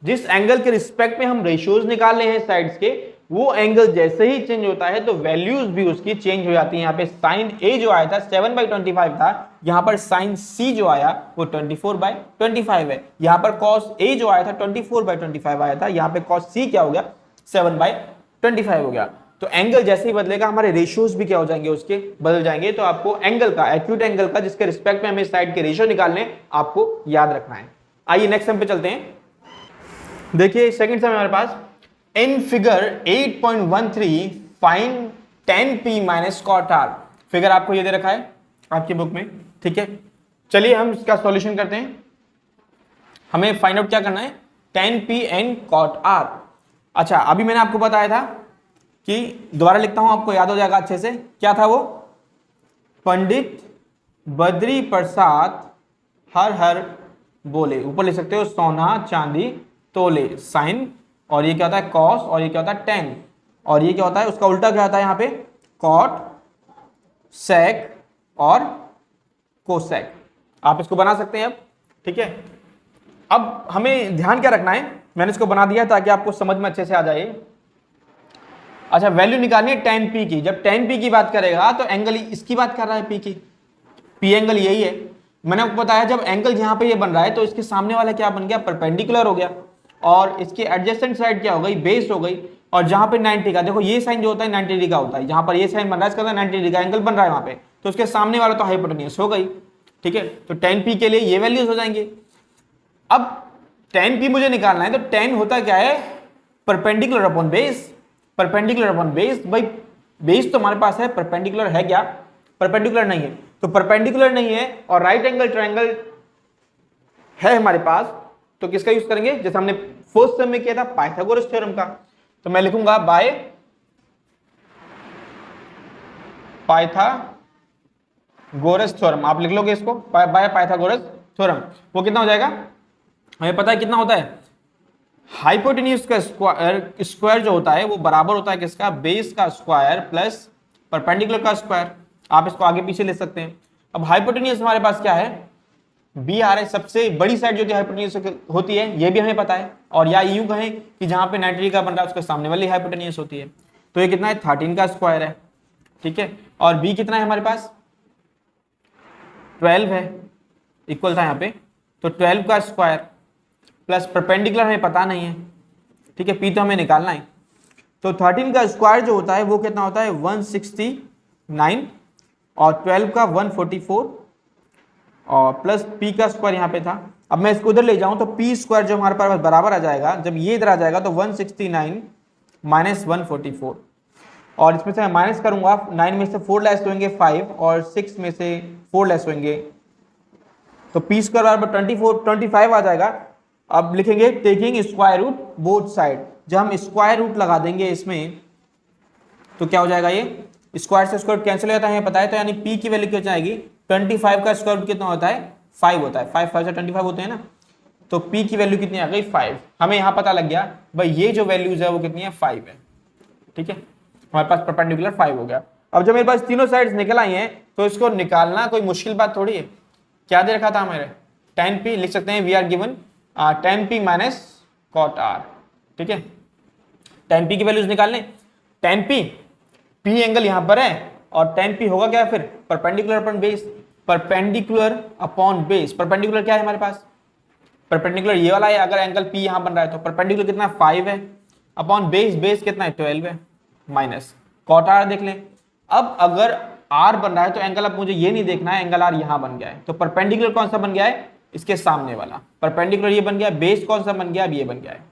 जिस एंगल के रिस्पेक्ट में हम रेशियोज निकाल रहे हैं साइड्स के, वो एंगल जैसे ही चेंज होता है तो वैल्यूज भी उसकी चेंज हो जाती है। यहाँ पे साइन ए जो आया था 7/25 था, यहाँ पर साइन सी जो आया वो 24/25 है। यहाँ पर कॉस ए जो आया था 24/25 आया था, यहाँ पे कॉस सी क्या हो गया 7/25 हो गया। तो एंगल जैसे ही बदलेगा हमारे रेशियोज भी क्या हो जाएंगे, उसके बदल जाएंगे। तो आपको एंगल का, एक्यूट एंगल का जिसके रिस्पेक्ट में हमें साइड के रेशियो निकालने, आपको याद रखना है। आइए नेक्स्ट सम पे चलते हैं। देखिए सेकंड सम हमारे पास, in figure 8.13 find tan p minus cot r। Figure आपको ये दे रखा है आपकी बुक में। ठीक है, चलिए हम इसका सॉल्यूशन करते हैं। हमें फाइंड आउट क्या करना है, tan p and cot r। अच्छा, अभी मैंने आपको बताया था कि दोबारा लिखता हूं, आपको याद हो जाएगा अच्छे से, क्या था वो, पंडित बद्री प्रसाद हर हर बोले, ऊपर लिख सकते हो सोना चांदी तोले, साइन, और ये क्या होता है कॉस, और ये क्या होता है टेन, और ये क्या होता है उसका उल्टा क्या होता है यहाँ पे कॉट, सेक और कोसेक। आप इसको बना सकते हैं अब। ठीक है, अब हमें ध्यान क्या रखना है, मैंने इसको बना दिया ताकि आपको समझ में अच्छे से आ जाए। अच्छा, वैल्यू निकालनी है tan p की। जब tan p की बात करेगा तो एंगल इसकी बात कर रहा है p की, p एंगल यही है। मैंने आपको बताया जब एंगल यहाँ पे ये बन रहा है तो इसके सामने वाला क्या बन गया, परपेंडिकुलर हो गया, और इसकी एडजेसेंट साइड क्या हो गई, बेस हो गई। और जहां पे 90 का, देखो ये साइन जो होता है 90 डिग्री का होता है, जहां पर ये साइन बन रहा है इसका 90 डिग्री का एंगल बन रहा है वहां पे, तो उसके सामने वाला तो हाइपोटेनियस हो गई। ठीक है, तो tan p के लिए ये वैल्यूज हो जाएंगे। अब tan p मुझे निकालना है, तो tan होता क्या है, perpendicular upon base, perpendicular upon base. भाई बेस तो हमारे पास है, परपेंडिकुलर है क्या, परपेंडिकुलर नहीं है। तो परपेंडिकुलर नहीं है और राइट एंगल ट्रायंगल है हमारे पास, तो किसका यूज करेंगे, जैसे हमने फर्स्ट सम में किया था पाइथागोरस थ्योरम का। तो मैं लिखूंगा बाय पाइथागोरस थ्योरम, आप लिख लोगे इसको बाय पाइथागोरस थ्योरम। वो कितना हो जाएगा, हमें पता है कितना होता है, हाइपोटेन्यूज का स्क्वायर जो होता है वो बराबर होता है किसका, बेस का स्क्वायर प्लस परपेंडिकुलर का स्क्वायर। आप इसको आगे पीछे ले सकते हैं। अब हाइपोटेन्यूज हमारे पास क्या है, बी आ रहा है, सबसे बड़ी साइड जो कि हाइपोटेन्यूज होती है, ये भी हमें पता है। और या यूं कहें कि जहां पे 90 का बन रहा है उसके सामने वाली हाइपोटेन्यूज होती है। तो ये कितना है, 13 का स्क्वायर है। ठीक है, और बी कितना है हमारे पास, 12 है, इक्वल था यहाँ पे, तो 12 का स्क्वायर प्लस परपेंडिकुलर हमें पता नहीं है, ठीक है, p तो हमें निकालना है। तो 13 का स्क्वायर जो होता है वो कितना होता है 169 और 12 का 144 और प्लस p का स्क्वायर यहाँ पे था। अब मैं इसको उधर ले जाऊं तो p स्क्वायर जो हमारे पास बराबर आ जाएगा, जब ये इधर आ जाएगा तो 169 माइनस 144 और इसमें से मैं माइनस करूंगा, 9 में से 4 लेस होंगे 5 और 6 में से 4 लेस होंगे तो p स्क्वायर बराबर 25 आ जाएगा। अब लिखेंगे taking square root both side, जब हम स्क्वायर रूट लगा देंगे इसमें तो क्या हो जाएगा, ये स्क्वायर से स्क्वायर कैंसिल हो जाता है पता है, तो यानी p की वैल्यू क्या जाएगी 25 का स्क्वायर रूट कितना होता है 5 होता है, 5 5 से 25 होते हैं ना, तो p की वैल्यू कितनी आ गई 5। हमें यहाँ पता लग गया भाई ये जो वैल्यूज है वो कितनी है 5 है। ठीक है, हमारे पास परपेंडिकुलर 5 हो गया। अब जब मेरे पास तीनों साइड्स निकल आई हैं तो इसको निकालना कोई मुश्किल बात थोड़ी है। क्या दे रखा था हमारे 10p, लिख सकते हैं we are given 10p minus cot r। ठीक है, 10p की वैल्यूज निकालने, 10p p एंगल यहां पर है और 10p होगा क्या फिर perpendicular upon base, perpendicular upon base. Perpendicular क्या है हमारे पास, परपेंडिकुलर ये वाला है, अगर एंगल p यहां बन रहा है तो परपेंडिकुलर कितना 5 है अपॉन बेस, बेस कितना है 12 है माइनस कॉट r देख लें। अब अगर r बन रहा है तो एंगल, अब मुझे ये नहीं देखना है एंगल r यहां बन गया है, तो परपेंडिकुलर कौन सा बन गया है इसके सामने वाला, परपेंडिकुलर ये बन गया, बेस कौन सा बन गया अब ये बन गया है।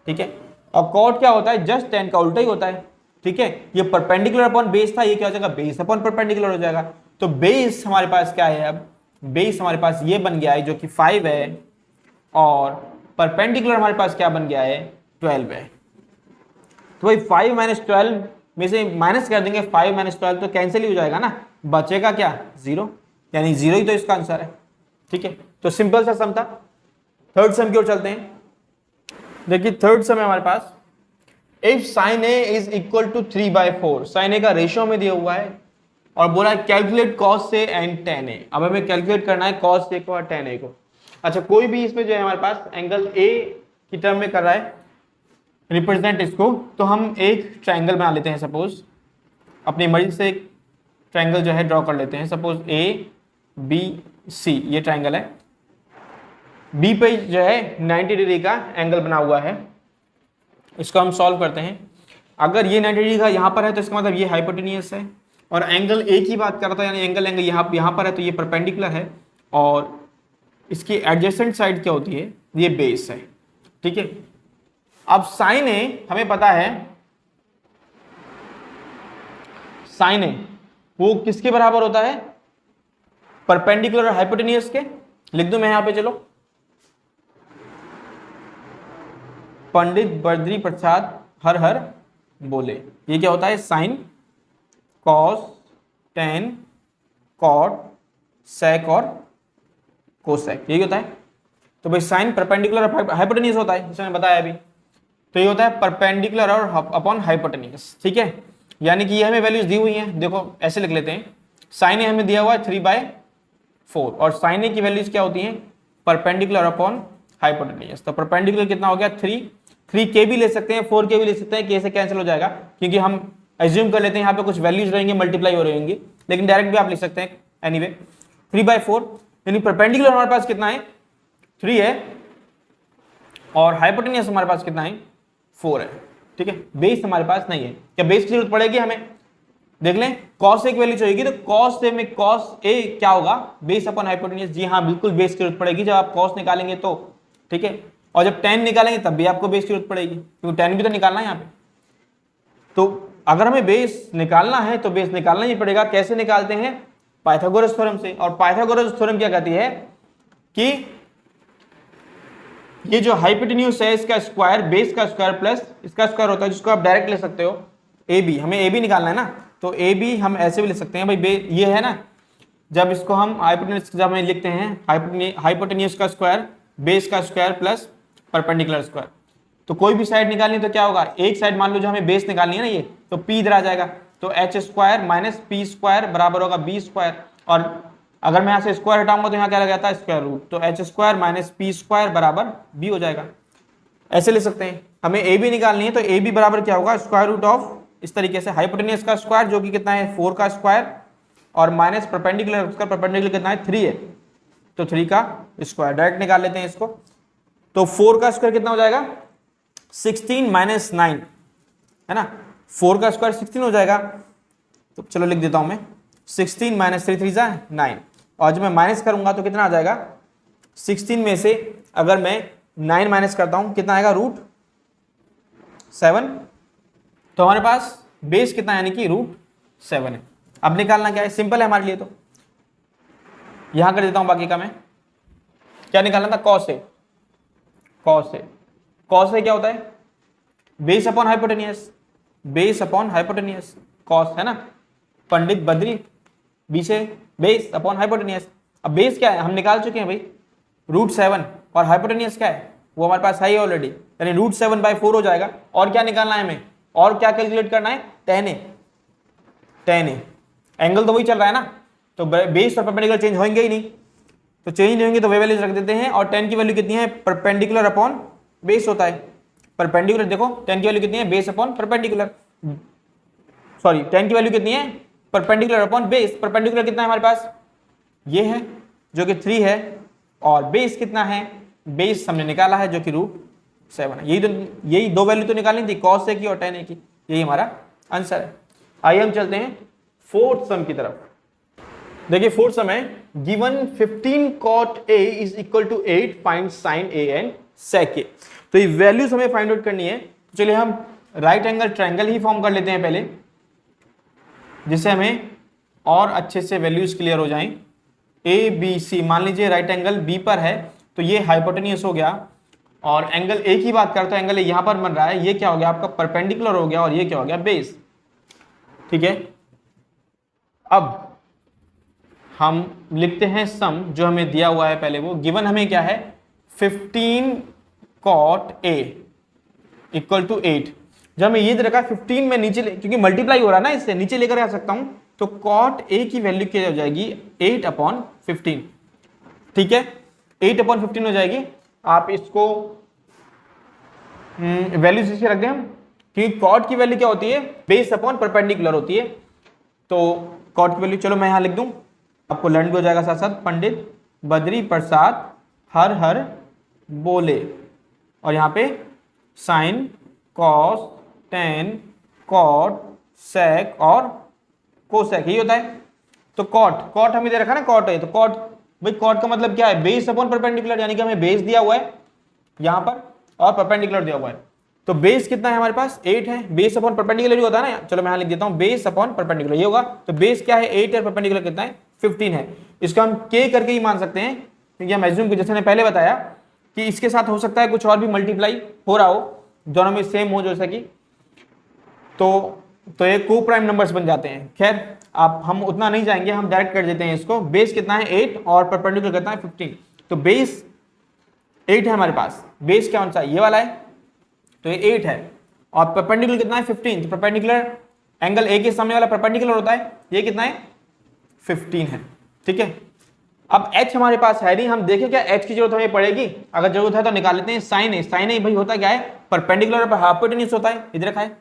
ठीक है, और कॉट क्या होता है जस्ट tan का उल्टा ही होता है। ठीक है, ये परपेंडिकुलर अपॉन बेस था, ये क्या हो जाएगा बेस अपॉन परपेंडिकुलर हो जाएगा। तो बेस हमारे पास क्या है, अब बेस हमारे पास ये बन गया है जो कि 5 है और परपेंडिकुलर हमारे पास क्या बन गया है 12 है। तो भाई 5 माइनस 12 में से माइनस कर देंगे 5 माइनस 12 तो कैंसिल ही हो जाएगा ना, बचेगा क्या 0, यानी 0 ही तो इसका आंसर है। ठीक है, तो सिंपल सा सम था। थर्ड सम की ओर चलते हैं। देखिए थर्ड सम है हमारे पास, if sine A is equal to 3/4, sine A का रेशियो में दिया हुआ है और बोला calculate cos A and tan ए। अब हमें कैलकुलेट करना है कॉस ए को और tan ए को। अच्छा, कोई भी इसमें जो है हमारे पास एंगल ए की टर्म में कर रहा है रिप्रेजेंट इसको, तो हम एक ट्रायंगल बना लेते हैं, सपोज अपनी मर्जी से एक ट्रायंगल जो है ड्रॉ कर लेते हैं, सपोज ABC ये ट्रायंगल है, बी पे जो है 90 डिग्री का एंगल बना हुआ है। इसको हम सॉल्व करते हैं। अगर ये 90 डिग्री का यहाँ पर है तो इसका मतलब ये हाइपोटेनियस है, और एंगल ए की बात कर रहा था यानी एंगल यहाँ पर है तो ये परपेंडिकुलर है, और इसकी एडजेसेंट साइड क्या होती है ये बेस है। ठीक है, अब साइन ए हमें पता है, साइन ए वो किसके बराबर होता है परपेंडिकुलर और हाइपोटेनियस के। लिख दूं मैं यहां पे, चलो पंडित बद्री प्रसाद हर हर बोले, ये क्या होता है sine cos tan cot sec और कोसेक, यही होता है। तो भाई साइन परपेंडिकुलर और हाइपोटेनियस होता है, जैसे मैंने बताया अभी, तो ये होता है परपेंडिकुलर और अपॉन हाइपोटेनियस। ठीक है, यानी कि ये हमें वैल्यूज दी हुई हैं, देखो ऐसे लिख लेते हैं, साइन ए हमें दिया हुआ है 3/4 और साइन ए की वैल्यूज क्या होती हैं परपेंडिकुलर अपॉन हाइपोटेनियस। तो परपेंडिकुलर कितना हो गया 3 के भी ले सकते हैं 4 के भी ले सकते हैं, के से कैंसिल हो जाएगा क्योंकि हम एज्यूम कर लेते हैं यहाँ पे कुछ वैल्यूज रहेंगे मल्टीप्लाई हो रही होंगी, लेकिन डायरेक्ट भी आप लिख सकते हैं। एनीवे 3/4 यानी परपेंडिकुलर हमारे पास कितना है 3 है और हाइपोटेनियस हमारे पास कितना है 4 है। ठीक है, बेस हमारे पास नहीं है, क्या बेस की जरूरत पड़ेगी हमें, देख लें cos ए की वैल्यू चाहिए तो cos ए में cos ए क्या होगा बेस अपॉन हाइपोटेनियस। जी हाँ, बिल्कुल बेस की जरूरत पड़ेगी जब आप cos निकालेंगे तो। ठीक है, और जब tan निकालेंगे तब भी आपको बेस की जरूरत पड़ेगी क्योंकि tan भी तो निकालना है यहाँ पे। तो अगर हमें बेस निकालना है तो बेस निकालना ही पड़ेगा। कैसे निकालते हैं पाइथागोरस थ्योरम से, और पाइथागोरस थ्योरम क्या कहती है कि ये जो हाइपोटेन्यूज है इसका स्क्वायर बेस का स्क्वायर प्लस इसका स्क्वायर होता है, जिसको आप डायरेक्ट ले सकते हो ए बी, हमें ए बी निकालना है ना, तो ए बी हम ऐसे भी ले सकते हैं भाई, ये है ना, जब इसको हम हाइपोटेन्यूज जब हम लिखते हैं हाइपोटेन्यूज का स्क्वायर बेस का स्क्वायर प्लस परपेंडिकुलर स्क्वायर, तो कोई भी साइड निकालनी तो क्या होगा, एक साइड मान लो जो हमें बेस निकालनी है ना ये, तो p इधर आ जाएगा, तो h square minus P square बराबर होगा b स्क्वायर, और अगर मैं यहाँ से स्क्वायर हटाऊंगा तो यहाँ क्या लग जाता है स्क्वायर रूट, तो h square minus P square बराबर b हो जाएगा। ऐसे ले सकते हैं। हमें ए बी निकालनी है तो ए बी बराबर क्या होगा स्क्वायर रूट ऑफ इस तरीके से हाइपोटेन्यूज का स्क्वायर जो कि कितना है 4 का स्क्वायर और माइनस परपेंडिकुलर, उसका परपेंडिकुलर कितना है 3 है, तो 3 का स्क्वायर डायरेक्ट निकाल लेते हैं इसको। तो 4 का स्क्वायर कितना हो जाएगा 16 माइनस 9 है ना, 4 का स्क्वायर 16 हो जाएगा। तो चलो लिख देता हूं मैं, 16 माइनस 3 3 जा 9, और जब मैं माइनस करूंगा तो कितना आ जाएगा, 16 में से अगर मैं 9 माइनस करता हूं कितना आएगा, √7। तो हमारे पास बेस कितना है, यानी कि √7 है। अब निकालना क्या है, सिंपल है हमारे लिए, तो यहां कर देता हूं बाकी का मैं। क्या निकालना था, कॉस ए। कॉस ए क्या होता है, base upon hypotenuse, base upon hypotenuse, cos है ना, पंडित बद्री बी से बेस अपॉन हाइपोटेनियस। अब बेस क्या है हम निकाल चुके हैं भाई, √7, और हाइपोटेनियस क्या है वो हमारे पास है ही ऑलरेडी, यानी √7/4 हो जाएगा। और क्या निकालना है हमें, और क्या कैलकुलेट करना है, tan ए। एंगल तो वही चल रहा है ना, तो बेस और परपेंडिकुलर चेंज होंगे ही नहीं, तो चेंज नहीं होंगे तो वे वैल्यूज रख देते हैं। और tan की वैल्यू कितनी है, परपेंडिकुलर अपॉन बेस होता है, परपेंडिकुलर देखो tan की वैल्यू कितनी है, base upon perpendicular, sorry tan की वैल्यू कितनी है, परपेंडिकुलर अपॉन बेस। परपेंडिकुलर कितना है हमारे पास, ये है जो कि 3 है, और बेस कितना है, बेस हमने निकाला है जो कि √7 है। यही दो वैल्यू तो निकालनी थी, cos ए की और tan ए की, यही हमारा आंसर है। आइए हम चलते हैं फोर्थ सम की तरफ। देखिए फोर्थ सम है, given 15 cot a is equal to 8, find sin a and sec a। तो ये वैल्यूज हमें फाइंड आउट करनी है। तो चलिए हम राइट एंगल ट्रायंगल ही फॉर्म कर लेते हैं पहले, जिससे हमें और अच्छे से वैल्यूज क्लियर हो जाएं। ए बी सी, मान लीजिए राइट एंगल बी पर है, तो ये हाइपोटेनियस हो गया, और एंगल ए की बात करते हैं, एंगल ए यहां पर बन रहा है, ये क्या हो गया आपका, परपेंडिकुलर हो गया, और ये क्या हो गया, बेस। ठीक है, अब हम लिखते हैं सम जो हमें दिया हुआ है पहले, वो गिवन हमें क्या है, 15 cot a इक्वल टू 8। जब हमें ये दे रखा है 15 में नीचे क्योंकि मल्टीप्लाई हो रहा है ना, इससे नीचे लेकर आ सकता हूं, तो cot a की वैल्यू क्या हो जाएगी, 8/15। ठीक है, 8/15 हो जाएगी। आप इसको वैल्यूज इसे रख दें हम, क्योंकि cot की वैल्यू क्या होती है, बेस अपॉन परपेंडिकुलर होती है। तो cot की वैल्यू चलो मैं यहां लिख दूं, आपको लर्न भी हो जाएगा साथ साथ, पंडित बद्री प्रसाद हर हर बोले, और यहां पे sine cos tan cot sec और कोसेक, यही होता है। तो कॉट हमें दे रखा है ना, कॉट है, तो कॉट भाई, कॉट का मतलब क्या है, बेस अपॉन परपेंडिकुलर, यानी कि हमें बेस दिया हुआ है यहां पर और परपेंडिकुलर दिया हुआ है। तो बेस कितना है हमारे पास, 8 है, बेस अपॉन परपेंडिकुलर होता है ना, चलो मैं यहां लिख देता हूं, बेस अपॉन परपेंडिकुलर ये होगा। तो बेस क्या है, 8 है, परपेंडिकुलर कितना है, 15 है। इसको हम k करके ही मान सकते हैं, क्योंकि हम एज्यूम जैसे मैंने पहले बताया कि इसके साथ हो सकता है कुछ और भी मल्टीप्लाई हो रहा हो, दोनों में सेम हो जैसा कि, तो ये को प्राइम नंबर्स बन जाते हैं। खैर आप हम उतना नहीं जाएंगे, हम डायरेक्ट कर देते हैं इसको। बेस कितना है 8 और परपेंडिकुलर कितना है 15, तो बेस 8 है हमारे पास, बेस कौन सा ये वाला है, तो ये 8 है, और परपेंडिकुलर कितना है 15, तो परपेंडिकुलर एंगल ए के सामने वाला परपेंडिकुलर होता है, ये कितना है 15 है। ठीक है, अब h हमारे पास है नहीं, हम देखें क्या h की जरूरत हमें पड़ेगी, अगर जरूरत है तो निकाल लेते हैं। साइन ए भाई होता क्या है, परपेंडिकुलर पर हाइपोटेन्यूज होता है, इधर रखा है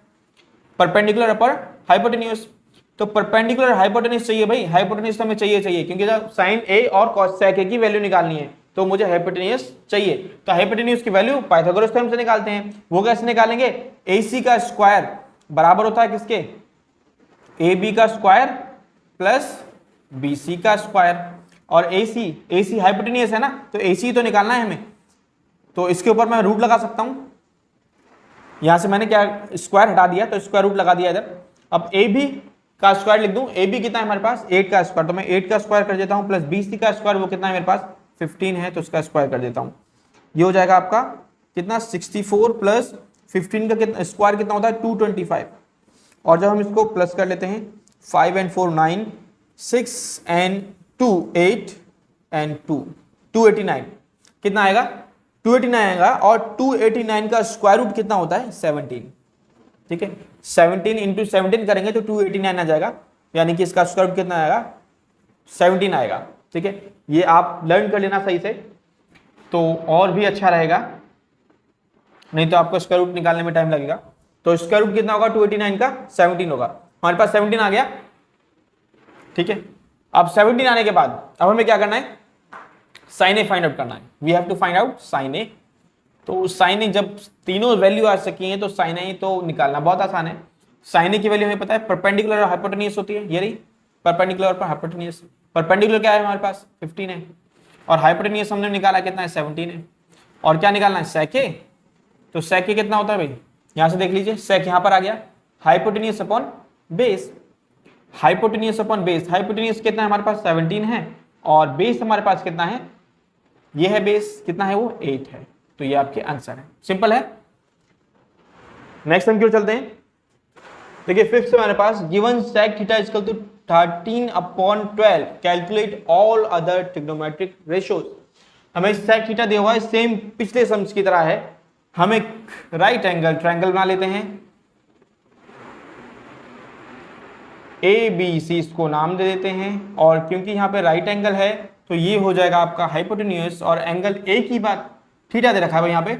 परपेंडिकुलर पर हाइपोटेन्यूज। तो परपेंडिकुलर हाइपोटेन्यूज चाहिए भाई, हाइपोटेन्यूज हमें चाहिए क्योंकि जब साइन ए और कॉस सेक ए की वैल्यू निकालनी है तो मुझे हाइपोटेन्यूज चाहिए। तो हाइपोटेन्यूज की वैल्यू पाइथागोरस थ्योरम से निकालते हैं। वो कैसे निकालेंगे, AC का स्क्वायर बराबर होता है किसके, AB का स्क्वायर प्लस BC का स्क्वायर, और AC हाइपोटेन्यूज है ना, तो AC तो निकालना है हमें, तो इसके ऊपर मैं रूट लगा सकता हूं। यहां से मैंने क्या स्क्वायर हटा दिया, तो स्क्वायर रूट लगा दिया इधर। अब AB का स्क्वायर लिख दूं, AB कितना है हमारे पास 8 का स्क्वायर, तो मैं 8 का स्क्वायर कर देता हूं, प्लस BC का स्क्वायर वो कितना है मेरे पास 15 है, तो उसका स्क्वायर कर देता हूं। ये हो जाएगा आपका कितना 64 प्लस 15 का कितना स्क्वायर कितना होता है 225। और जब हम इसको प्लस कर लेते हैं 5 and 4 9, 6 and 2 8 and 2 289 कितना आएगा 289 आएगा, और 289 का स्क्वायर रूट कितना होता है 17। ठीक है, 17 इंटू 17 करेंगे तो 289 आ जाएगा, यानी कि इसका स्क्वायर रूट कितना आएगा 17 आएगा। ठीक है, ये आप लर्न कर लेना सही से, तो और भी अच्छा रहेगा, नहीं तो आपको स्क्वायर रूट निकालने में टाइम लगेगा। तो स्क्वायर रूट कितना होगा 289 का 17 होगा, हमारे पास 17 आ गया। ठीक है, अब 17 आने के बाद अब हमें क्या करना है, साइन ए फाइंड आउट करना है। We have to find out sine A. तो साइन ए जब तीनों वैल्यू आ सकी हैं तो साइन ए तो निकालना बहुत आसान है। साइन ए की वैल्यू हमें पता है परपेंडिकुलर और हाइपोटेन्यूज होती है, ये रही परपेंडिकुलर और हाइपोटेन्यूज। परपेंडिकुलर क्या है हमारे पास 15 है और हाइपोटेन्यूज हमने निकाला कितना है 17 है। और क्या निकालना है सेक ए, तो सेक ए कितना होता है भाई, यहां से देख लीजिए सेक यहां पर आ गया, hypotenuse upon base, hypotenuse upon base, hypotenuse कितना है हमारे पास 17 है और बेस हमारे पास कितना है, ये है बेस कितना है वो 8 है। तो ये आपके आंसर है, सिंपल है। नेक्स्ट हम क्यों चलते हैं, देखिए फिफ्थ से हमारे पास given sec theta is equal to 13/12 calculate all other trigonometric ratios. हमें sec थीटा दिया हुआ है सेम पिछले सम्स की तरह है, हम एक राइट एंगल ट्रायंगल बना लेते हैं, ए बी सी इसको नाम दे देते हैं और क्योंकि यहाँ पे राइट एंगल है तो ये हो जाएगा आपका हाइपोटेन्यूज और एंगल ए की बात थीटा दे रखा है यहाँ पे,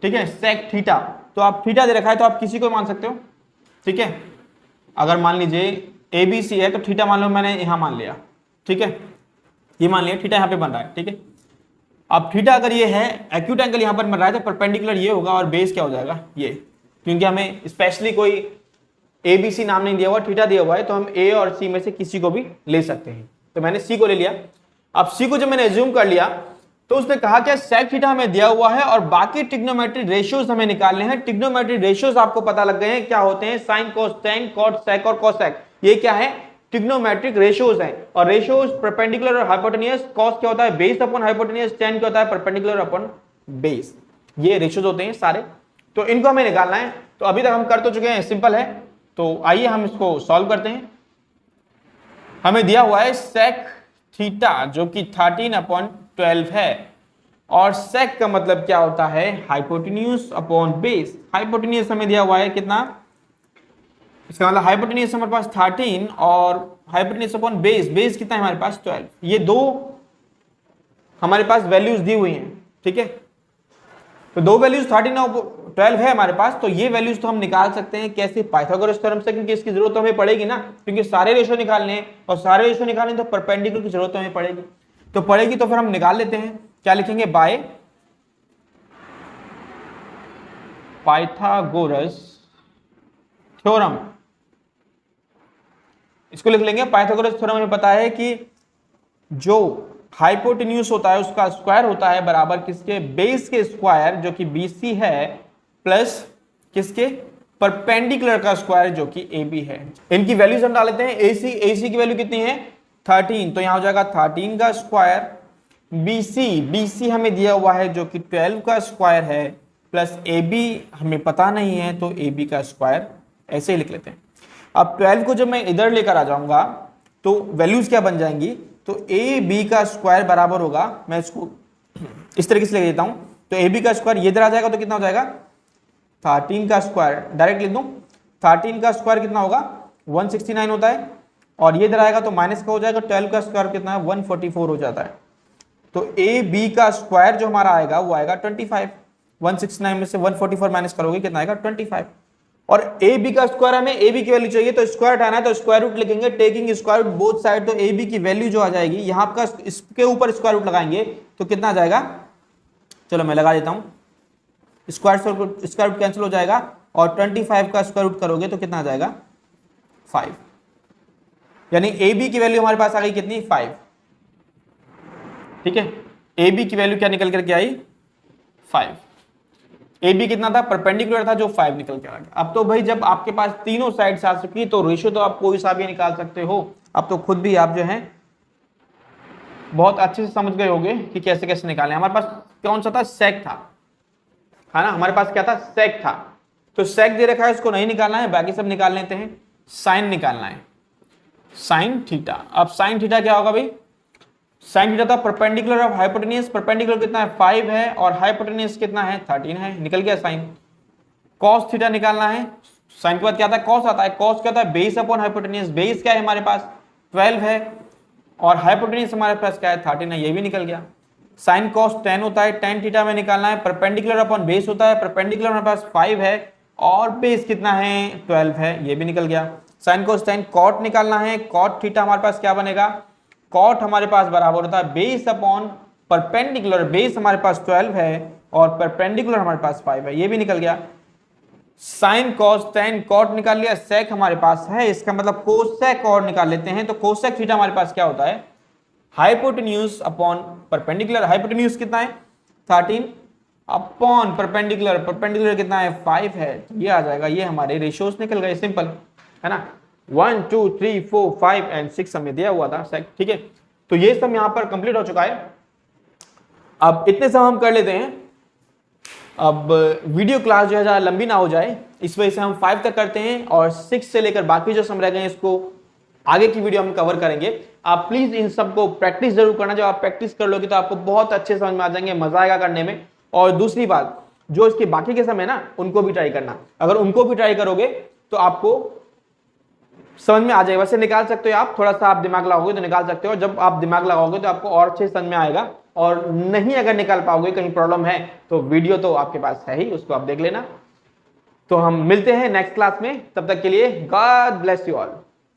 ठीक है sec थीटा, तो आप थीटा दे रखा है तो आप किसी को मान सकते हो, ठीक है। अगर मान लीजिए ए बी सी है तो थीटा मान लो मैंने यहाँ मान लिया, ठीक है, ये मान लिया थीटा यहाँ पे बन रहा है, ठीक है। अब थीटा अगर ये है एक्यूट एंगल यहाँ पर बन रहा है तो परपेंडिकुलर ये होगा और बेस क्या हो जाएगा ये, क्योंकि हमें स्पेशली कोई ए बी सी नाम नहीं दिया हुआ, थीटा दिया हुआ है तो हम ए और सी में से किसी को भी ले सकते हैं, तो मैंने सी को ले लिया। अब सी को जब मैंने एज्यूम कर लिया तो उसने कहा क्या sec थीटा हमें दिया हुआ है और बाकी ट्रिग्नोमेट्रिक रेशियोज हमें निकालने हैं। ट्रिग्नोमेट्रिक रेशियोज आपको पता लग गए हैं क्या होते हैं, sine cos tan cot sec और कोसेक, ये क्या है ट्रिग्नोमेट्रिक रेशियोज हैं। और रेशियोज परपेंडिकुलर और हाइपोटेन्यूज, कॉस क्या होता है बेस अपॉन हाइपोटेन्यूज, टेन क्या होता है परपेंडिकुलर अपॉन बेस, ये रेशियोज होते हैं सारे, तो इनको हमें निकालना है। तो अभी तक हम कर तो चुके हैं, सिंपल है, तो आइए हम इसको सॉल्व करते हैं। हमें दिया हुआ है sec थीटा जो कि 13/12 है और sec का मतलब क्या होता है हाइपोटेन्यूज अपॉन बेस, हाइपोटेन्यूज हमें दिया हुआ है कितना, इसका मतलब हाइपोटेन्यूज हमारे पास 13 और हाइपोटेन्यूज अपॉन बेस, बेस कितना है हमारे पास 12, ये दो हमारे पास वैल्यूज दी हुई हैं, ठीक है। तो दो वैल्यूज 13 और 12 है हमारे पास, तो ये वैल्यूज तो हम निकाल सकते हैं कैसे, पाइथागोरस थ्योरम से, क्योंकि इसकी जरूरत तो हमें पड़ेगी ना, क्योंकि सारे रेशियो निकालने हैं और सारे रेशियो निकालने तो परपेंडिकुलर की जरूरत हमें पड़ेगी, तो पड़ेगी तो फिर हम निकाल लेते हैं। क्या लिखेंगे, बाय पाइथागोरस थ्योरम, इसको लिख लेंगे। पाइथागोरस थ्योरम हमें पता है कि जो हाइपोटेन्यूज होता है उसका स्क्वायर होता है बराबर किसके, बेस के स्क्वायर जो कि BC है प्लस किसके परपेंडिकुलर का स्क्वायर जो कि AB है। इनकी वैल्यूज हम डाल लेते हैं। AC की वैल्यू कितनी है 13, तो यहां हो जाएगा 13 का स्क्वायर, BC हमें दिया हुआ है जो कि 12 का स्क्वायर है प्लस AB हमें पता नहीं है तो AB का स्क्वायर, ऐसे ही लिख लेते हैं। अब 12 को जब मैं इधर लेकर आ जाऊंगा तो वैल्यूज क्या बन जाएंगी, तो AB का स्क्वायर बराबर होगा, मैं इसको इस तरीके से लिख देता हूं, तो AB का स्क्वायर ये इधर आ जाएगा तो कितना हो जाएगा 13 का स्क्वायर, डायरेक्ट लिख दूं 13 का स्क्वायर कितना होगा 169 होता है और ये इधर आएगा तो माइनस का हो जाएगा, 12 का स्क्वायर कितना है 144 हो जाता है। तो AB का स्क्वायर जो हमारा आएगा वो आएगा 25, 169 में से 144 माइनस करोगे कितना आएगा 25, और AB का स्क्वायर हमें AB की वैल्यू चाहिए तो स्क्वायर हटाना है तो स्क्वायर रूट लिखेंगे, taking square root both side, तो AB की वैल्यू जो आ जाएगी यहाँ का इसके ऊपर स्क्वायर रूट लगाएंगे तो कितना आ जाएगा, चलो मैं लगा देता हूं, स्क्वायर रूट कैंसिल हो जाएगा और 25 का स्क्वायर रूट करोगे तो कितना आ जाएगा 5, यानी AB की वैल्यू हमारे पास आ गई कितनी 5, ठीक है। AB की वैल्यू क्या निकल करके आई 5, AB कितना था परपेंडिकुलर था जो 5 निकल के आ गया। अब तो भाई जब आपके पास तीनों साइड आ चुकी तो रेशियो तो आप कोई सा भी निकाल सकते हो, अब तो खुद भी आप जो है बहुत अच्छे से समझ गए होंगे कि कैसे कैसे निकालें। हमारे पास कौन सा था sec था, है ना, हमारे पास क्या था sec था, तो sec दे रखा है उसको नहीं निकालना है, बाकी सब निकाल लेते हैं। साइन निकालना है, साइन थीटा, अब साइन थीटा क्या होगा भाई, साइन थीटा था परपेंडिकुलर ऑफ हाइपोटेन्यूज, परपेंडिकुलर कितना है 5 है और हाइपोटेन्यूज कितना है 13 है, निकल गया साइन। कॉस थीटा निकालना है, साइन के बाद क्या आता है कॉस आता है, कॉस क्या होता है बेस अपॉन हाइपोटेन्यूज, बेस क्या है हमारे पास 12 है और हाइपोटेन्यूज हमारे पास क्या है 13 है, ये भी निकल गया। साइन कॉस 10 होता है, tan थीटा में निकालना है, परपेंडिकुलर अपॉन बेस होता है, परपेंडिकुलर हमारे पास 5 है और बेस कितना है 12 है, ये भी निकल गया। साइन कॉस 10 कॉट निकालना है, कॉट थीटा हमारे पास क्या बनेगा, कॉट हमारे पास बराबर होता है बेस अपॉन परपेंडिकुलर, बेस हमारे पास 12 है और परपेंडिकुलर हमारे पास 5 है, ये भी निकल गया। साइन कॉस टेन कॉट निकाल लिया, सेक हमारे पास है, इसका मतलब कोसेक और निकाल लेते हैं। तो कोसेक थीटा हमारे पास क्या होता है, हाइपोटेन्यूज अपॉन परपेंडिकुलर। हाइपोटेन्यूज कितना है 13 अपॉन परपेंडिकुलर, परपेंडिकुलर कितना है 5 है, तो ये आ जाएगा, ये हमारे रेशियोज निकल गए, सिंपल है ना। 1 2 3 4 5 एंड 6 हमें दिया हुआ था सेक, ठीक है। तो ये सब यहां पर कंप्लीट हो चुका है। अब इतने सब हम कर लेते हैं। अब वीडियो क्लास जो है ज़्यादा लंबी ना हो जाए, इस वजह से हम 5 तक करते हैं और 6 से लेकर बाकी जो सम रह गए हैं इसको आगे की वीडियो हम कवर करेंगे। आप प्लीज इन सबको प्रैक्टिस जरूर करना, जब आप प्रैक्टिस कर लोगे तो आपको बहुत अच्छे समझ में आ जाएंगे, मजा आएगा करने में। और दूसरी बात, जो इसके बाकी के सम है ना उनको भी ट्राई करना, अगर उनको भी ट्राई करोगे तो आपको समझ में आ जाएगा। वैसे निकाल सकते हो आप, थोड़ा सा आप दिमाग लगाओगे तो निकाल सकते हो, जब आप दिमाग लगाओगे तो आपको और अच्छे समझ में आएगा। और नहीं अगर निकाल पाओगे, कहीं प्रॉब्लम है, तो वीडियो तो आपके पास है ही, उसको आप देख लेना। तो हम मिलते हैं नेक्स्ट क्लास में, तब तक के लिए गॉड ब्लेस यू ऑल।